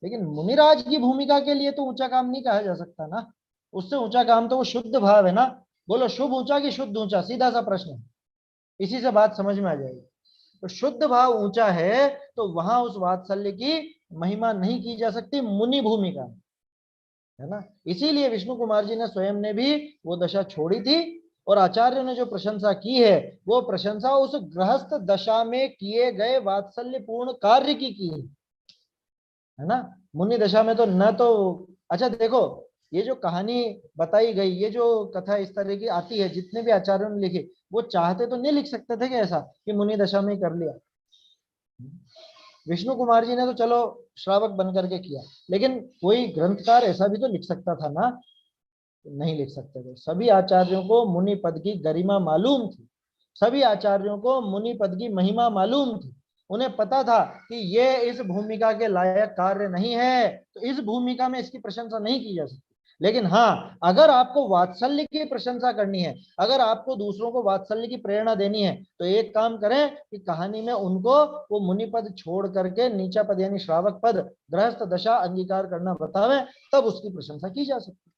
लेकिन मुनिराज की भूमिका के लिए तो ऊंचा काम नहीं कहा जा सकता ना। उससे ऊंचा काम तो वो शुद्ध भाव है ना। बोलो शुभ ऊंचा कि शुद्ध ऊंचा, सीधा सा प्रश्न है। इसी से बात समझ में आ जाएगी। तो शुद्ध भाव ऊंचा है, तो वहां उस वात्सल्य की महिमा नहीं की जा सकती मुनि भूमिका, है ना। इसीलिए विष्णु कुमार जी ने स्वयं ने भी वो दशा छोड़ी थी। और आचार्य ने जो प्रशंसा की है, वो प्रशंसा उस गृहस्थ दशा में किए गए वात्सल्य पूर्ण कार्य की है ना। मुनि दशा में तो न तो, अच्छा देखो, ये जो कहानी बताई गई, ये जो कथा इस तरह की आती है, जितने भी आचार्यों ने लिखे, वो चाहते तो नहीं लिख सकते थे कि ऐसा कि मुनि दशा में ही कर लिया। विष्णु कुमार जी ने तो चलो श्रावक बन करके किया, लेकिन कोई ग्रंथकार ऐसा भी तो लिख सकता था ना, नहीं लिख सकते थे। सभी आचार्यों को मुनि पद की गरिमा मालूम थी, सभी आचार्यों को मुनि पद की महिमा मालूम थी। उन्हें पता था कि ये इस भूमिका के लायक कार्य नहीं है, तो इस भूमिका में इसकी प्रशंसा नहीं की जा सकती। लेकिन हाँ, अगर आपको वात्सल्य की प्रशंसा करनी है, अगर आपको दूसरों को वात्सल्य की प्रेरणा देनी है, तो एक काम करें कि कहानी में उनको वो मुनि पद छोड़ करके नीचा पद यानी श्रावक पद, गृहस्थ दशा अंगीकार करना बतावे, तब उसकी प्रशंसा की जा सकती,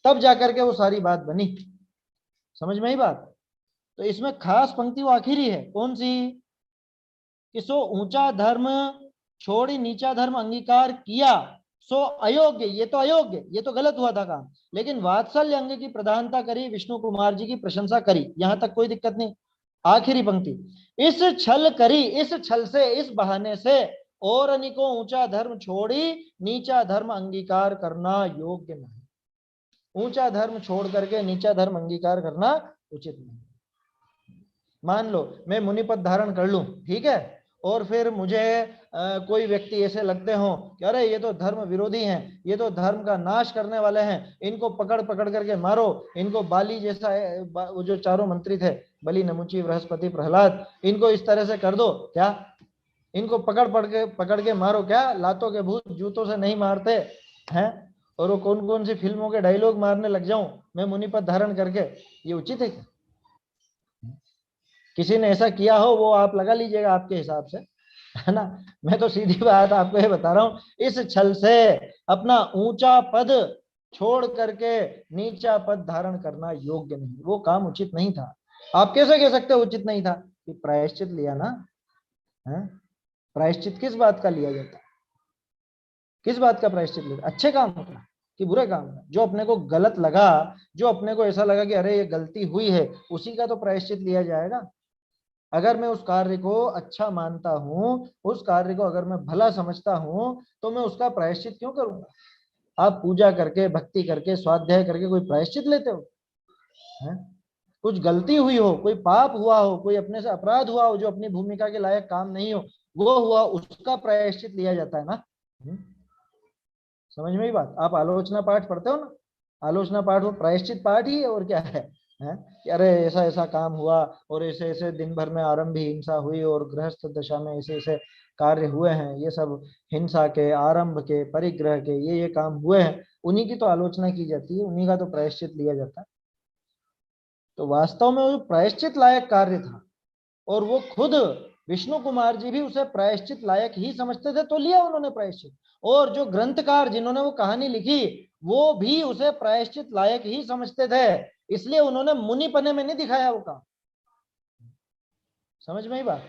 तब जाकर के वो सारी बात बनी। समझ में ही बात। तो इसमें खास पंक्ति वो आखिरी है, कौन सी, कि सो ऊंचा धर्म छोड़ी नीचा धर्म अंगीकार किया, सो अयोग्य, ये तो अयोग्य, ये तो गलत हुआ था काम, लेकिन वात्सल्य अंग की प्रधानता करी, विष्णु कुमार जी की प्रशंसा करी, यहां तक कोई दिक्कत नहीं। आखिरी पंक्ति, इस छल करी, इस छल से, इस बहाने से और अनिको ऊंचा धर्म छोड़ी, नीचा धर्म अंगीकार करना योग्य नहीं। ऊंचा धर्म छोड़ करके नीचा धर्म अंगीकार करना उचित नहीं। मान लो मैं मुनि पद धारण कर लूं, ठीक है, और फिर मुझे कोई व्यक्ति ऐसे लगते हो कि अरे ये तो धर्म विरोधी हैं, ये तो धर्म का नाश करने वाले हैं, इनको पकड़ पकड़ करके मारो, इनको बाली जैसा वो जो चारों मंत्री थे, बलि, नमुची, बृहस्पति, प्रहलाद, इनको इस तरह से कर दो क्या, इनको पकड़ के मारो क्या, लातों के भूत जूतों से नहीं मारते हैं, और वो कौन कौन सी फिल्मों के डायलॉग मारने लग जाऊं मैं मुनि पद धारण करके, ये उचित है क्या? किसी ने ऐसा किया हो वो आप लगा लीजिएगा आपके हिसाब से, है ना। मैं तो सीधी बात आपको ये बता रहा हूं, इस छल से अपना ऊंचा पद छोड़ करके नीचा पद धारण करना योग्य नहीं, वो काम उचित नहीं था। आप कैसे कह सकते हो उचित नहीं था? कि प्रायश्चित लिया ना, है? प्रायश्चित किस बात का लिया जाता है? किस बात का प्रायश्चित लिया? अच्छे काम का कि बुरे काम का? जो अपने को गलत लगा, जो अपने को ऐसा लगा कि अरे ये गलती हुई है, उसी का तो प्रायश्चित लिया जाएगा। अगर मैं उस कार्य को अच्छा मानता हूं, उस कार्य को अगर मैं भला समझता हूं, तो मैं उसका प्रायश्चित क्यों करूंगा? आप पूजा करके, भक्ति करके, स्वाध्याय करके कोई प्रायश्चित लेते हो? है? कुछ गलती हुई हो, कोई पाप हुआ हो, कोई अपने से अपराध हुआ हो जो अपनी भूमिका के लायक काम नहीं हो, वो हुआ, उसका प्रायश्चित लिया जाता है ना। समझ में ही बात? आप आलोचना पाठ पढ़ते हो ना, आलोचना पाठ वो प्रायश्चित पाठ ही है, और क्या है? कि अरे ऐसा ऐसा काम हुआ, और ऐसे ऐसे दिन भर में आरंभी हिंसा हुई, और गृहस्थ दशा में ऐसे ऐसे कार्य हुए हैं, ये सब हिंसा के, आरंभ के, परिग्रह के ये काम हुए हैं, उन्हीं की तो आलोचना की जाती है, उन्हीं का तो प्रायश्चित लिया जाता है। तो वास्तव में वो प्रायश्चित लायक कार्य था, और वो खुद विष्णु कुमार जी भी उसे प्रायश्चित लायक ही समझते थे, तो लिया उन्होंने प्रायश्चित। और जो ग्रंथकार जिन्होंने वो कहानी लिखी, वो भी उसे प्रायश्चित लायक ही समझते थे, इसलिए उन्होंने मुनिपने में नहीं दिखाया वो काम। समझ में ही बात?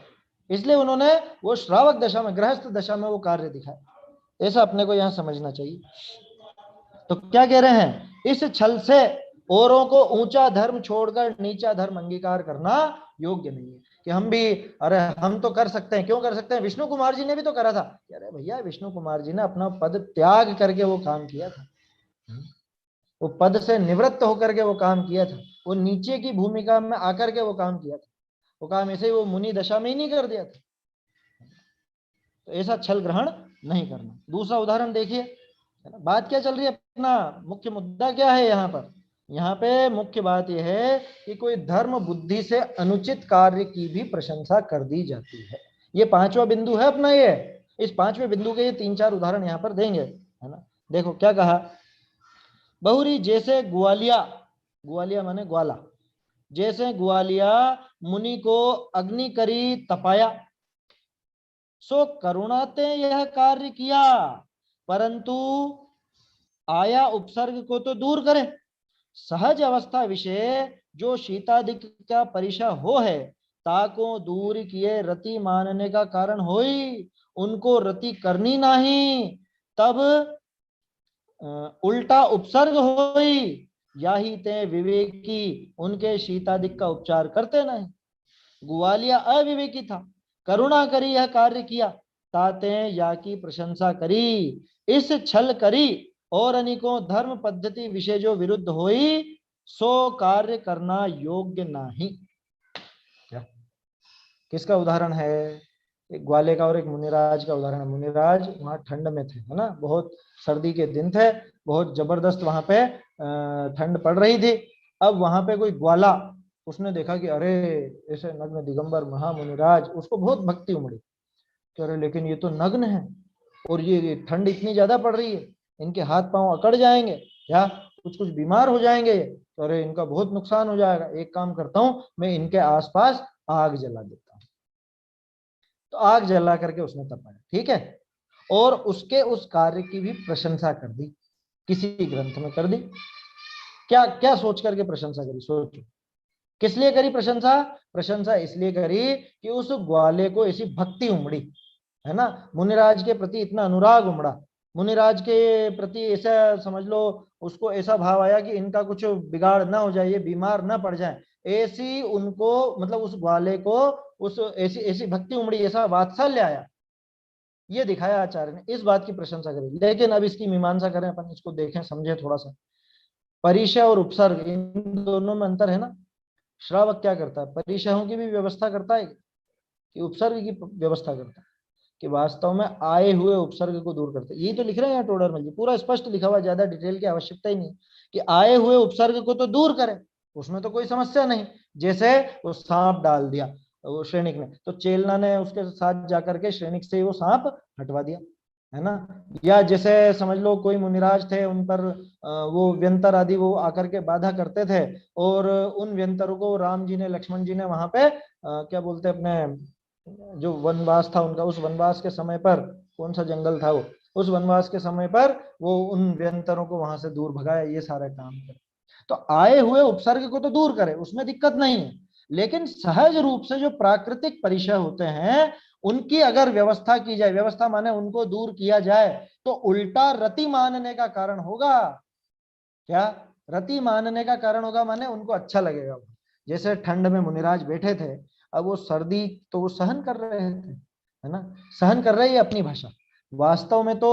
इसलिए उन्होंने वो श्रावक दशा में, गृहस्थ दशा में वो कार्य दिखाया। ऐसा अपने को यहां समझना चाहिए। तो क्या कह रहे हैं? इस छल से औरों को ऊंचा धर्म छोड़कर नीचा धर्म अंगीकार करना योग्य नहीं है। कि हम भी, अरे हम तो कर सकते हैं, क्यों कर सकते हैं? विष्णु कुमार जी ने भी तो करा था। अरे भैया, विष्णु कुमार जी ने अपना पद त्याग करके वो काम किया था, वो पद से निवृत्त होकर के वो काम किया था, वो नीचे की भूमिका में आकर के वो काम किया था, वो काम ऐसे ही वो मुनि दशा में ही नहीं कर दिया था। तो ऐसा छल ग्रहण नहीं करना। दूसरा उदाहरण देखिए, बात क्या चल रही है, अपना मुख्य मुद्दा क्या है यहाँ पर? यहाँ पे मुख्य बात यह है कि कोई धर्म बुद्धि से अनुचित कार्य की भी प्रशंसा कर दी जाती है। ये पांचवा बिंदु है अपना। ये इस पांचवें बिंदु के ये 3-4 उदाहरण यहाँ पर देंगे, है ना। देखो क्या कहा, बहुरी जैसे ग्वालिया, ग्वालिया माने ग्वाला, जैसे ग्वालिया मुनि को अग्नि करी तपाया, सो करुणाते यह कार्य किया, परंतु आया उपसर्ग को तो दूर करें, सहज अवस्था विषय जो शीतादिक का परिशा हो है, ताको दूर किए रति मानने का कारण होई, उनको रति करनी नहीं, तब उल्टा उपसर्ग होई, याही ते विवेकी उनके शीतादिक का उपचार करते नहीं। ग्वालिया अविवेकी था, करुणा करी यह कार्य किया, ताते या की प्रशंसा करी, इस छल करी और अनिको धर्म पद्धति विषय जो विरुद्ध होई, सो कार्य करना योग्य नहीं। क्या किसका उदाहरण है? एक ग्वाले का और एक मुनिराज का उदाहरण है। मुनिराज वहां ठंड में थे, है ना, बहुत सर्दी के दिन थे, बहुत जबरदस्त वहां पे ठंड पड़ रही थी। अब वहां पे कोई ग्वाला, उसने देखा कि अरे ऐसे नग्न दिगंबर महामुनिराज, उसको बहुत भक्ति उमड़ी कि अरे लेकिन ये तो नग्न है, और ये ठंड इतनी ज्यादा पड़ रही है, इनके हाथ पांव अकड़ जाएंगे या कुछ कुछ बीमार हो जाएंगे, तो अरे इनका बहुत नुकसान हो जाएगा। एक काम करता हूं, मैं इनके आसपास आग जला देता हूं। तो आग जला करके उसने तपाया, ठीक है, और उसके उस कार्य की भी प्रशंसा कर दी, किसी ग्रंथ में कर दी। क्या क्या सोच करके प्रशंसा करी? सोचो, किस लिए करी प्रशंसा? प्रशंसा इसलिए करी कि उस ग्वाले को ऐसी भक्ति उमड़ी, है ना, मुनिराज के प्रति इतना अनुराग उमड़ा मुनिराज के प्रति ऐसा समझ लो, उसको ऐसा भाव आया कि इनका कुछ बिगाड़ ना हो जाए, ये बीमार ना पड़ जाए, ऐसी उनको मतलब उस ग्वाले को उस ऐसी ऐसी भक्ति उमड़ी, ऐसा वात्सल्य आया, ये दिखाया आचार्य ने, इस बात की प्रशंसा करी। लेकिन अब इसकी मीमांसा करें, अपन इसको देखें समझे थोड़ा सा। परिचय और उपसर्ग, इन दोनों में अंतर है ना। श्रावक क्या करता है, परिचयों की भी व्यवस्था करता है कि उपसर्ग की व्यवस्था करता है, कि वास्तव में आए हुए उपसर्ग को दूर करते। यही तो लिख रहे हैं यहाँ टोडरमल जी, पूरा स्पष्ट लिखा हुआ, ज्यादा डिटेल की आवश्यकता ही नहीं, कि आए हुए उपसर्ग को तो दूर करें, उसमें तो कोई समस्या नहीं। जैसे वो सांप डाल दिया वो श्रेणिक ने, तो चेलना ने उसके साथ जाकर के श्रेणिक से वो सांप हटवा दिया, है ना। या जैसे समझ लो कोई मुनिराज थे, उन पर वो व्यंतर आदि वो आकर के बाधा करते थे, और उन व्यंतरों को राम जी ने लक्ष्मण जी ने वहां पे क्या बोलते अपने जो वनवास था उनका, उस वनवास के समय पर, कौन सा जंगल था वो, उस वनवास के समय पर वो उन व्यंतरों को वहां से दूर भगाया, ये सारे काम करे। तो आए हुए उपसर्ग को तो दूर करे, उसमें दिक्कत नहीं है, लेकिन सहज रूप से जो प्राकृतिक परिचय होते हैं उनकी अगर व्यवस्था की जाए, व्यवस्था माने उनको दूर किया जाए, तो उल्टा रति मानने का कारण होगा। क्या रति मानने का कारण होगा, माने उनको अच्छा लगेगा। जैसे ठंड में मुनिराज बैठे थे, अब वो सर्दी तो वो सहन कर रहे थे, है ना, सहन कर रहे हैं अपनी भाषा। वास्तव में तो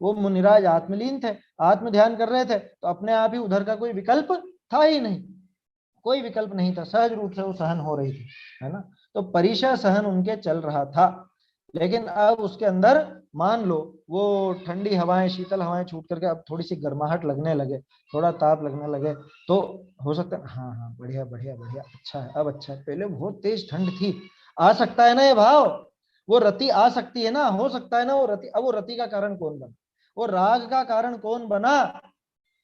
वो मुनिराज आत्मलीन थे, आत्म ध्यान कर रहे थे, तो अपने आप ही उधर का कोई विकल्प था ही नहीं, कोई विकल्प नहीं था, सहज रूप से वो सहन हो रही थी, है ना। तो परिचय सहन उनके चल रहा था। लेकिन अब उसके अंदर मान लो वो ठंडी हवाएं, शीतल हवाएं छूट करके अब थोड़ी सी गर्माहट लगने लगे, थोड़ा ताप लगने लगे, तो हो सकता है, हाँ हाँ बढ़िया बढ़िया बढ़िया, अच्छा है, अब अच्छा है, पहले बहुत तेज ठंड थी, आ सकता है ना ये भाव, वो रति आ सकती है ना, हो सकता है ना वो रति। अब वो रति का कारण कौन बना, वो राग का कारण कौन बना,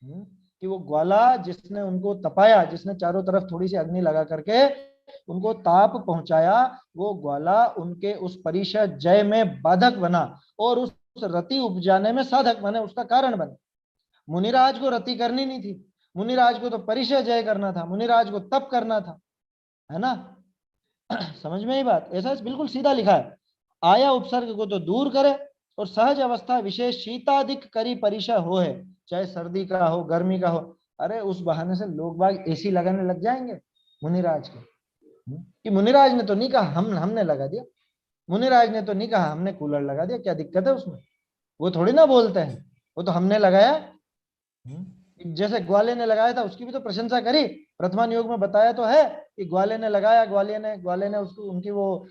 कि वो ग्वाला जिसने उनको तपाया, जिसने चारों तरफ थोड़ी सी अग्नि लगा करके उनको ताप पहुंचाया, वो ग्वाला उनके उस परिचय जय में बाधक बना, और उस रति उपजाने में साधक बने, उसका कारण बने। मुनिराज को रति करनी नहीं थी, मुनिराज को तो परिचय जय करना था, मुनिराज को तप करना था, है ना। समझ में ही बात, ऐसा बिल्कुल सीधा लिखा है, आया उपसर्ग को तो दूर करे, और सहज अवस्था विशेष शीताधिक करी परिचय हो है, चाहे सर्दी का हो गर्मी का हो। अरे उस बहाने से लोग बाग एसी लगाने लग जाएंगे मुनिराज के, कि मुनिराज ने तो नहीं कहा, हमने लगा दिया, मुनिराज ने तो नहीं कहा, हमने कूलर लगा दिया, क्या दिक्कत है उसमें, वो थोड़ी ना बोलते हैं, वो तो हमने लगाया। जैसे ग्वाले ने लगाया था उसकी भी तो प्रशंसा करी, प्रथमान योग में बताया तो है कि ग्वाले ने लगाया, ग्वाले ने उसको उनकी वो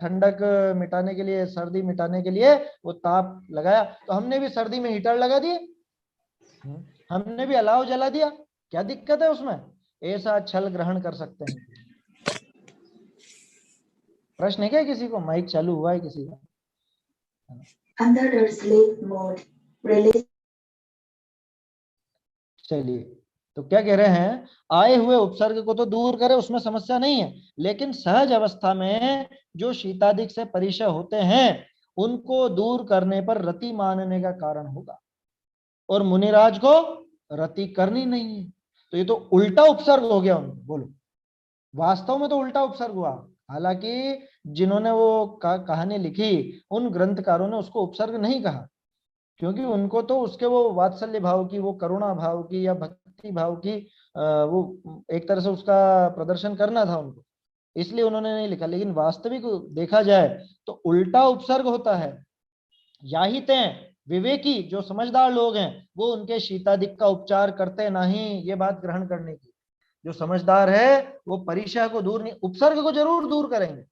ठंडक मिटाने के लिए, सर्दी मिटाने के लिए वो ताप लगाया, तो हमने भी सर्दी में हीटर लगा दिए, हमने भी अलाव जला दिया, क्या दिक्कत है उसमें, ऐसा छल ग्रहण कर सकते हैं। प्रश्न है क्या किसी को, माइक चालू हुआ है किसी का? Under the sleep mode, release. चलिए, तो क्या कह रहे हैं, आए हुए उपसर्ग को तो दूर करे, उसमें समस्या नहीं है, लेकिन सहज अवस्था में जो शीतादिक से परिचय होते हैं उनको दूर करने पर रति मानने का कारण होगा, और मुनिराज को रति करनी नहीं है, तो ये तो उल्टा उपसर्ग हो गया उनको। बोलो, वास्तव में तो उल्टा उपसर्ग हुआ, हालांकि जिन्होंने वो कहानी लिखी उन ग्रंथकारों ने उसको उपसर्ग नहीं कहा, क्योंकि उनको तो उसके वो वात्सल्य भाव की, वो करुणा भाव की या भक्ति भाव की वो एक तरह से उसका प्रदर्शन करना था उनको, इसलिए उन्होंने नहीं लिखा। लेकिन वास्तविक देखा जाए तो उल्टा उपसर्ग होता है। याहिते विवेकी जो समझदार लोग हैं वो उनके शीतादिक का उपचार करते नहीं, ये बात ग्रहण करने की। जो समझदार है वो परिचय को दूर नहीं, उपसर्ग को जरूर दूर करेंगे,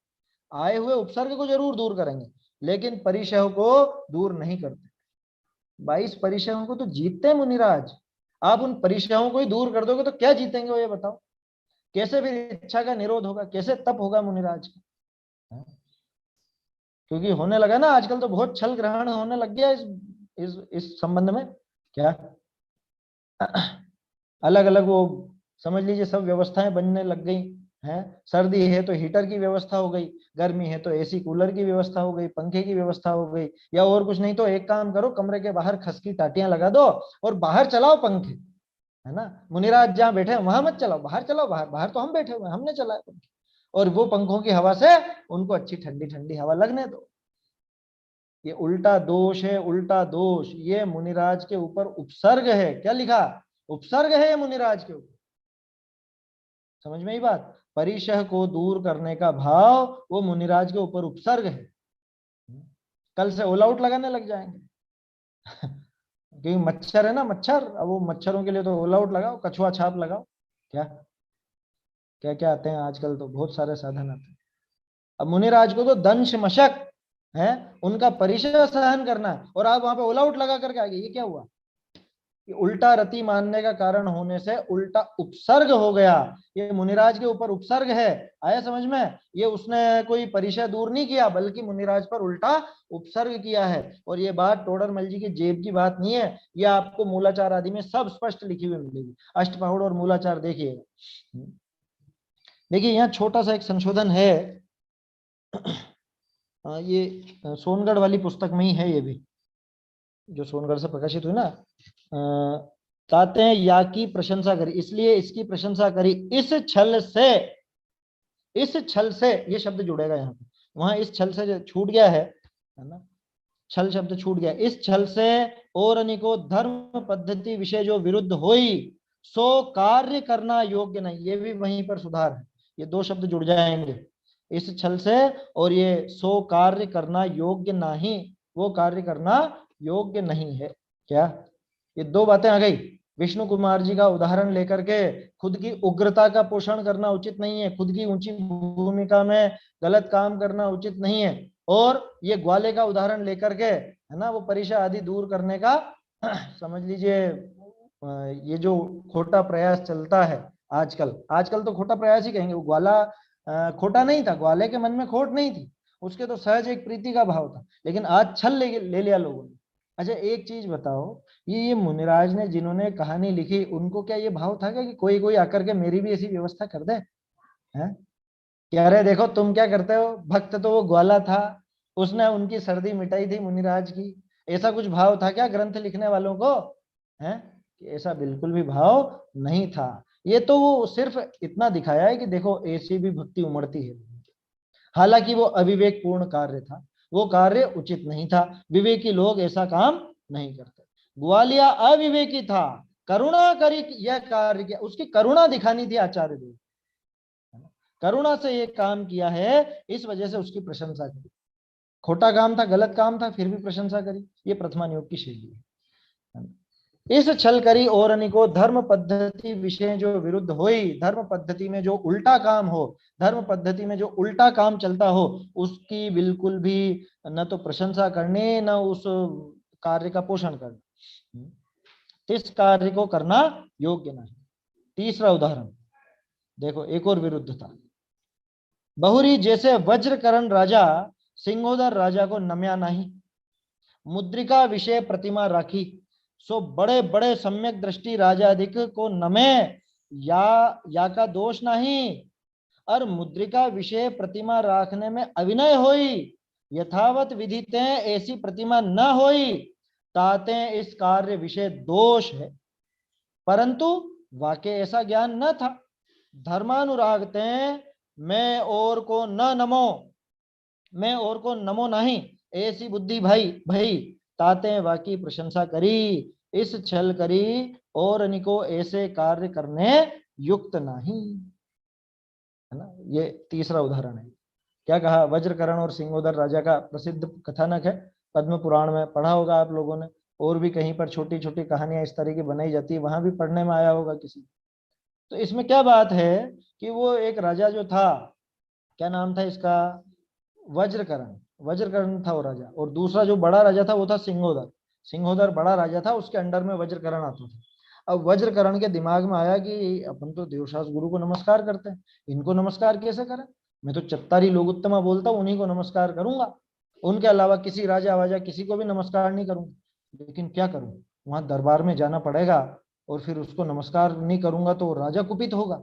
आए हुए उपसर्ग को जरूर दूर करेंगे, लेकिन परिचय को दूर नहीं करते। 22 परिचयों को तो जीतते हैं मुनिराज, आप उन परिचयों को ही दूर कर दोगे तो क्या जीतेंगे वो, ये बताओ, कैसे फिर इच्छा का निरोध होगा, कैसे तप होगा मुनिराज का? क्योंकि होने लगा ना आजकल तो बहुत छल ग्रहण होने लग गया इस संबंध में। क्या अलग अलग वो समझ लीजिए सब व्यवस्थाएं बनने लग गई हैं, सर्दी है तो हीटर की व्यवस्था हो गई, गर्मी है तो एसी कूलर की व्यवस्था हो गई, पंखे की व्यवस्था हो गई, या और कुछ नहीं तो एक काम करो, कमरे के बाहर खस की टाटियां लगा दो और बाहर चलाओ पंखे, है ना। मुनिराज जहां बैठे हैं वहां मत चलाओ, बाहर चलाओ, बाहर बाहर तो हम बैठे हुए हमने चलाए पंखे, और वो पंखों की हवा से उनको अच्छी ठंडी ठंडी हवा लगने दो। ये उल्टा दोष है, उल्टा दोष, ये मुनिराज के ऊपर उपसर्ग है। क्या लिखा? उपसर्ग है ये मुनिराज के ऊपर। समझ में ही बात? परिशह को दूर करने का भाव वो मुनिराज के ऊपर उपसर्ग है। कल से ऑल आउट लगाने लग जाएंगे क्योंकि मच्छर है ना, मच्छर, अब वो मच्छरों के लिए तो ऑल आउट लगाओ, कछुआ छाप लगाओ, क्या क्या क्या आते हैं आजकल, तो बहुत सारे साधन आते हैं। अब मुनिराज को तो दंश मशक है, उनका परिचय सहन करना है, और आप वहां पे ऑल आउट लगा करके आ गए। ये क्या हुआ? ये उल्टा रति मानने का कारण होने से उल्टा उपसर्ग हो गया। ये मुनिराज के ऊपर उपसर्ग है। आया समझ में? ये उसने कोई परिचय दूर नहीं किया, बल्कि मुनिराज पर उल्टा उपसर्ग किया है। और ये बात टोडरमल जी की जेब की बात नहीं है, ये आपको मूलाचार आदि में सब स्पष्ट लिखी हुई मिलेगी। अष्टपहुड़ और मूलाचार देखिएगा। देखिए यहाँ छोटा सा एक संशोधन है, ये सोनगढ़ वाली पुस्तक में ही है, ये भी जो सोनगढ़ से प्रकाशित हुई ना। कहते हैं या की प्रशंसा करी, इसलिए इसकी प्रशंसा करी, इस छल से, इस छल से, ये शब्द जुड़ेगा यहाँ पे, वहां इस छल से छूट गया है ना, छल शब्द छूट गया। इस छल से और अनिको धर्म पद्धति विषय जो विरुद्ध होई, सो कार्य करना योग्य नहीं। ये भी वहीं पर सुधार है, ये दो शब्द जुड़ जाएंगे, इस छल से और ये सो कार्य करना योग्य नहीं, वो कार्य करना योग्य नहीं है। क्या? ये दो बातें आ गई। विष्णु कुमार जी का उदाहरण लेकर के खुद की उग्रता का पोषण करना उचित नहीं है, खुद की ऊंची भूमिका में गलत काम करना उचित नहीं है, और ये ग्वाले का उदाहरण लेकर के, है ना, वो परीक्षा आदि दूर करने का समझ लीजिए ये जो खोटा प्रयास चलता है आजकल, आजकल तो खोटा प्रयास ही कहेंगे। वो ग्वाला खोटा नहीं था, ग्वाले के मन में खोट नहीं थी, उसके तो सहज एक प्रीति का भाव था, लेकिन आज छल ले लिया लोगों ने। अच्छा एक चीज बताओ, ये मुनिराज ने जिन्होंने कहानी लिखी, उनको क्या ये भाव था क्या कि कोई कोई आकर के मेरी भी ऐसी व्यवस्था कर दे? हैं कि अरे देखो तुम क्या करते हो, भक्त तो वो ग्वाला था, उसने उनकी सर्दी मिटाई थी मुनिराज की, ऐसा कुछ भाव था क्या ग्रंथ लिखने वालों को? हैं कि ऐसा बिल्कुल भी भाव नहीं था। ये तो वो सिर्फ इतना दिखाया है कि देखो ऐसी भी भक्ति उमड़ती है, हालांकि वो अविवेक पूर्ण कार्य था, वो कार्य उचित नहीं था, विवेकी लोग ऐसा काम नहीं करते। ग्वालिया अविवेकी था, करुणा करी यह कार्य किया, उसकी करुणा दिखानी थी आचार्य देव, करुणा से ये काम किया है, इस वजह से उसकी प्रशंसा करी। खोटा काम था, गलत काम था, फिर भी प्रशंसा करी, ये प्रथमा नियोग की शैली है। इस छल करी और अनिको धर्म पद्धति विषय जो विरुद्ध होई, धर्म पद्धति में जो उल्टा काम हो, धर्म पद्धति में जो उल्टा काम चलता हो, उसकी बिल्कुल भी न तो प्रशंसा करनी, न उस कार्य का पोषण करना, इस कार्य को करना योग्य नहीं। तीसरा उदाहरण देखो, एक और विरुद्ध था। बहुरी जैसे वज्रकरण राजा सिंहोदर राजा को नम्या नहीं, मुद्रिका विषय प्रतिमा राखी, सो बड़े बड़े सम्यक दृष्टि राजा अधिक को नमे, या का दोष नहीं, और मुद्रिका विषय प्रतिमा राखने में अविनय होई, यथावत विधिते ऐसी प्रतिमा न होई, ताते इस कार्य विषय दोष है, परंतु वाक्य ऐसा ज्ञान न था। धर्मानुरागते मैं और को न नमो, मैं और को नमो नहीं, ऐसी बुद्धि भाई भाई, ताते वाकी प्रशंसा करी, इस छल करी और अनिको ऐसे कार्य करने युक्त नहीं, है ना। ये तीसरा उदाहरण है। क्या कहा? वज्रकरण और सिंहोदर राजा का प्रसिद्ध कथानक है, पद्म पुराण में पढ़ा होगा आप लोगों ने, और भी कहीं पर छोटी छोटी कहानियां इस तरह की बनाई जाती है, वहां भी पढ़ने में आया होगा किसी। तो इसमें क्या बात है कि वो एक राजा जो था, क्या नाम था इसका, वज्रकरण, वज्रकरण था वो राजा, और दूसरा जो बड़ा राजा था वो था सिंहोदर, सिंहोदर बड़ा राजा था, उसके अंडर में वज्रकरण आता था। अब वज्रकरण के दिमाग में आया कि अपन तो देवशास गुरु को नमस्कार करते हैं, इनको नमस्कार कैसे करें, मैं तो चत्तारी लोग उत्तमा बोलता हूँ, उन्हीं को नमस्कार करूंगा, उनके अलावा किसी राजा वाजा किसी को भी नमस्कार नहीं करूंगा। लेकिन क्या करूं, वहां दरबार में जाना पड़ेगा, और फिर उसको नमस्कार नहीं करूंगा तो राजा कुपित होगा,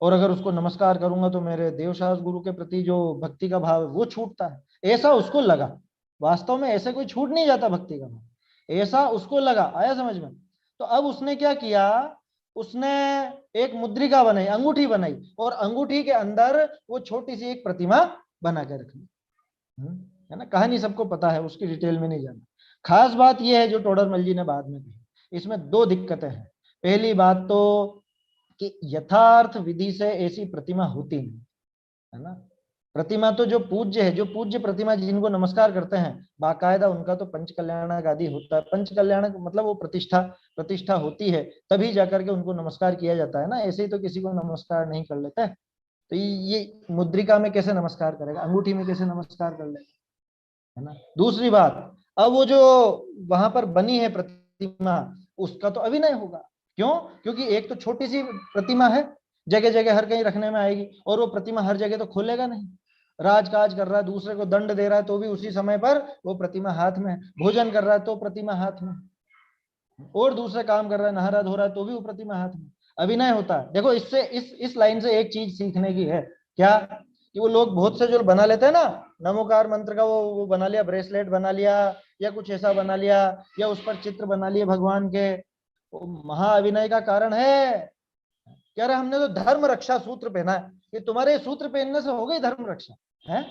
और अगर उसको नमस्कार करूंगा तो मेरे देवशास गुरु के प्रति जो भक्ति का भाव है वो छूटता है, ऐसा उसको लगा। वास्तव में ऐसे कोई छूट नहीं जाता भक्ति का भाव, ऐसा उसको लगा। आया समझ में? तो अब उसने क्या किया, उसने एक मुद्रिका बनाई, अंगूठी बनाई, और अंगूठी के अंदर वो छोटी सी एक प्रतिमा बना के रखी। है ना, कहानी सबको पता है, उसकी डिटेल में नहीं जाना। खास बात यह है जो टोडरमल जी ने बाद में कही, इसमें दो दिक्कतें हैं। पहली बात तो कि यथार्थ विधि से ऐसी प्रतिमा होती नहीं, है ना। प्रतिमा तो जो पूज्य है, जो पूज्य प्रतिमा जिनको नमस्कार करते हैं, बाकायदा उनका तो पंच कल्याणक आदि होता है। पंच कल्याणक मतलब वो प्रतिष्ठा प्रतिष्ठा होती है, तभी जाकर के उनको नमस्कार किया जाता है ना, ऐसे ही तो किसी को नमस्कार नहीं कर लेते। तो ये मुद्रिका में कैसे नमस्कार करेगा, अंगूठी में कैसे नमस्कार कर लेगा, है ना। दूसरी बात, अब वो जो वहां पर बनी है प्रतिमा, उसका तो अभिनय होगा। क्यों? क्योंकि एक तो छोटी सी प्रतिमा है, जगह जगह हर कहीं रखने में आएगी, और वो प्रतिमा हर जगह तो खोलेगा नहीं। राजकाज कर रहा है, दूसरे को दंड दे रहा है, तो भी उसी समय पर वो प्रतिमा हाथ में है। भोजन कर रहा है तो प्रतिमा हाथ में, और दूसरे काम कर रहा है, नहा रहा धो रहा है, तो भी वो प्रतिमा हाथ में। अभिनय होता है। देखो, इससे इस लाइन से एक चीज सीखने की है, क्या? कि वो लोग बहुत से जो बना लेते हैं ना, नमोकार मंत्र का वो बना लिया, ब्रेसलेट बना लिया, या कुछ ऐसा बना लिया, या उस पर चित्र बना लिए भगवान के, महाअभिनय का कारण है। कह रहे हमने तो धर्म रक्षा सूत्र पहना है, कि तुम्हारे सूत्र पहनने से हो गई धर्म रक्षा है।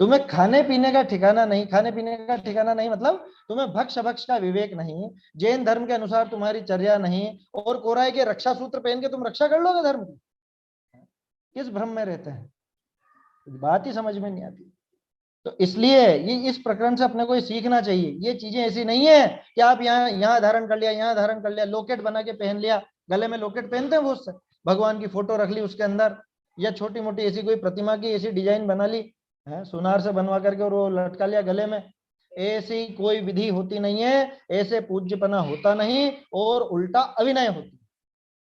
तुम्हें खाने पीने का ठिकाना नहीं, खाने पीने का ठिकाना नहीं मतलब तुम्हें भक्ष भक्ष का विवेक नहीं, जैन धर्म के अनुसार तुम्हारी चर्या नहीं, और कोराई के रक्षा सूत्र पहन के तुम रक्षा कर लोगे धर्म की? किस भ्रम में रहते हैं, बात ही समझ में नहीं आती। तो इसलिए ये इस प्रकरण से अपने को ये सीखना चाहिए। ये चीजें ऐसी नहीं है कि आप यहाँ धारण कर लिया, यहाँ धारण कर लिया, लॉकेट बना के पहन लिया, गले में लॉकेट पहनते हैं बहुत से, भगवान की फोटो रख ली उसके अंदर, या छोटी मोटी ऐसी कोई प्रतिमा की ऐसी डिजाइन बना ली है, सुनार से बनवा करके, और वो लटका लिया गले में। ऐसी कोई विधि होती नहीं है, ऐसे पूज्यपना होता नहीं, और उल्टा अभिनय होती।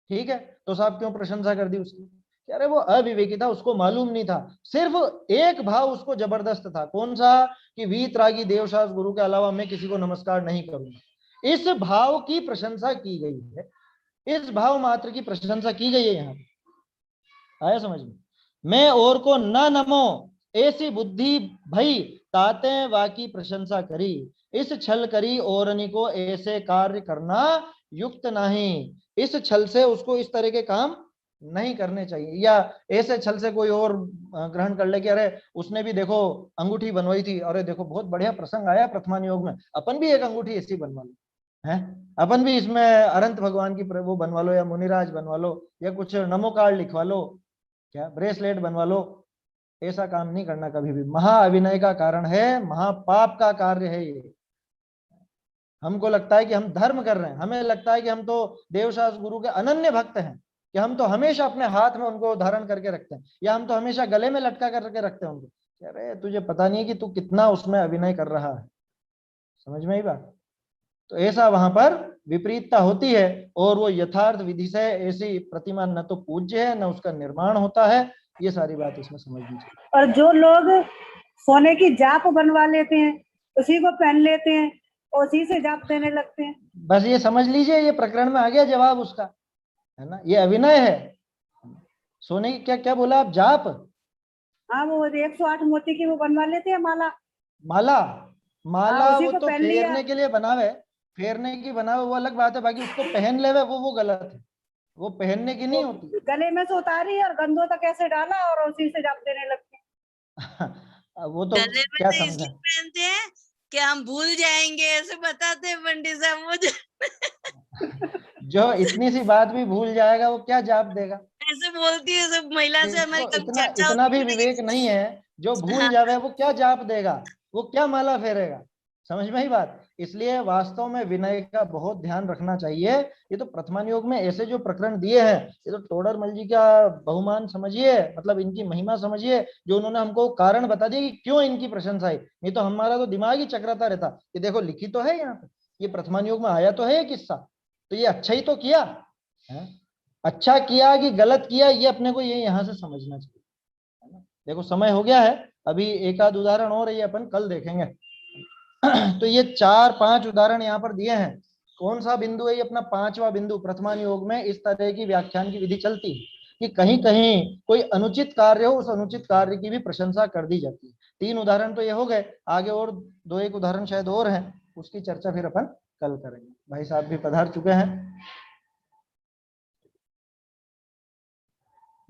ठीक है, तो साहब क्यों प्रशंसा कर दी उसकी? अरे वो अविवेकी था, उसको मालूम नहीं था। सिर्फ एक भाव उसको जबरदस्त था, कौन सा? कि वीतरागी देवशास गुरु के अलावा मैं किसी को नमस्कार नहीं करूंगा। इस भाव की प्रशंसा की गई है, इस भाव मात्र की प्रशंसा की गई है। यहाँ आया समझ में? मैं और को न नमो ऐसी बुद्धि भई ताते वाकी प्रशंसा करी, इस छल करी औरनी को ऐसे कार्य करना युक्त नहीं। इस छल से उसको इस तरह के काम नहीं करने चाहिए, या ऐसे छल से कोई और ग्रहण कर ले कि अरे उसने भी देखो अंगूठी बनवाई थी, अरे देखो बहुत बढ़िया प्रसंग आया प्रथमान योग में, अपन भी एक अंगूठी ऐसी बनवा लो, है अपन भी इसमें अनंत भगवान की वो बनवा लो, या मुनिराज बनवा लो, या कुछ नमो कार्ड लिखवा लो, क्या ब्रेसलेट बनवा लो। ऐसा काम नहीं करना कभी भी, महाअभिनय का कारण है, महापाप का कार्य है ये। हमको लगता है कि हम धर्म कर रहे हैं, हमें लगता है कि हम तो देवशास गुरु के अनन्य भक्त हैं, कि हम तो हमेशा अपने हाथ में उनको धारण करके रखते हैं, या हम तो हमेशा गले में लटका करके रखते हैं उनको। अरे तुझे पता नहीं है कि तू कितना उसमें अभिनय कर रहा है। समझ में आई बात? तो ऐसा वहां पर विपरीतता होती है, और वो यथार्थ विधि से ऐसी प्रतिमा न तो पूज्य है, न उसका निर्माण होता है। ये सारी बात इसमें समझ लीजिए। और जो लोग सोने की जाप बनवा लेते हैं, उसी को पहन लेते हैं, उसी से जाप देने लगते हैं। बस ये समझ लीजिए, ये प्रकरण में आ गया जवाब उसका, है ना। ये अभिनय है। सोने की क्या क्या बोला आप? जाप? हाँ, वो 108 मोती की वो बनवा लेते हैं माला। माला? माला उसी वो को तो पहन लिया। फेरने के लिए बनावे, फेरने की बनावे वो अलग बात है, बाकी उसको पहन लेवे वो गलत है, वो पहनने की नहीं होती। गले में से उतारी और गंदों तक ऐसे डाला और उसी से जाप देने लगते हैं। वो तो गले में क्या तो समझा? इसलिए पहनते हैं कि हम भूल जाएंगे, ऐसे बताते हैं पंडित साहब मुझे। जो इतनी सी बात भी भूल जाएगा वो क्या जाप देगा? ऐसे बोलती है सब महिला से हमारी कभी इतना चर्चा इतना होती भी है। विवेक नहीं है, जो भूल हाँ। जावे वो क्या जाप देगा, वो क्या माला फेरेगा? समझ में ही बात? इसलिए वास्तव में विनय का बहुत ध्यान रखना चाहिए। ये तो प्रथमान योग में ऐसे जो प्रकरण दिए हैं, ये तो टोडरमल जी का बहुमान समझिए, मतलब इनकी महिमा समझिए, जो उन्होंने हमको कारण बता दिया कि क्यों इनकी प्रशंसा है। नहीं तो हमारा तो दिमाग ही चकराता रहता कि देखो लिखी तो है यहाँ पे, ये प्रथमान योग में आया तो है ये किस्सा, तो ये अच्छा ही तो किया है। अच्छा किया कि गलत किया, ये अपने को ये यहाँ से समझना चाहिए, है ना। देखो समय हो गया है, अभी एक आध उदाहरण और है, ये अपन कल देखेंगे। तो ये 4-5 उदाहरण यहाँ पर दिए हैं। कौन सा बिंदु है? ये अपना 5वां बिंदु। प्रथमान योग में इस तरह की व्याख्यान की विधि चलती है कि कहीं कहीं कोई अनुचित कार्य हो, उस अनुचित कार्य की भी प्रशंसा कर दी जाती है। 3 उदाहरण तो ये हो गए, आगे और 2-1 उदाहरण शायद और हैं, उसकी चर्चा फिर अपन कल करेंगे। भाई साहब भी पधार चुके हैं।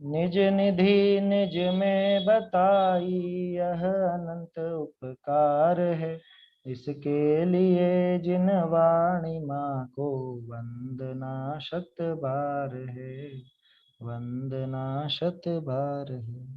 निज निधि निज में बताई, यह अनंत उपकार है। इसके लिए जिन वाणी माँ को वंदना शत बार है, वंदना शत बार है।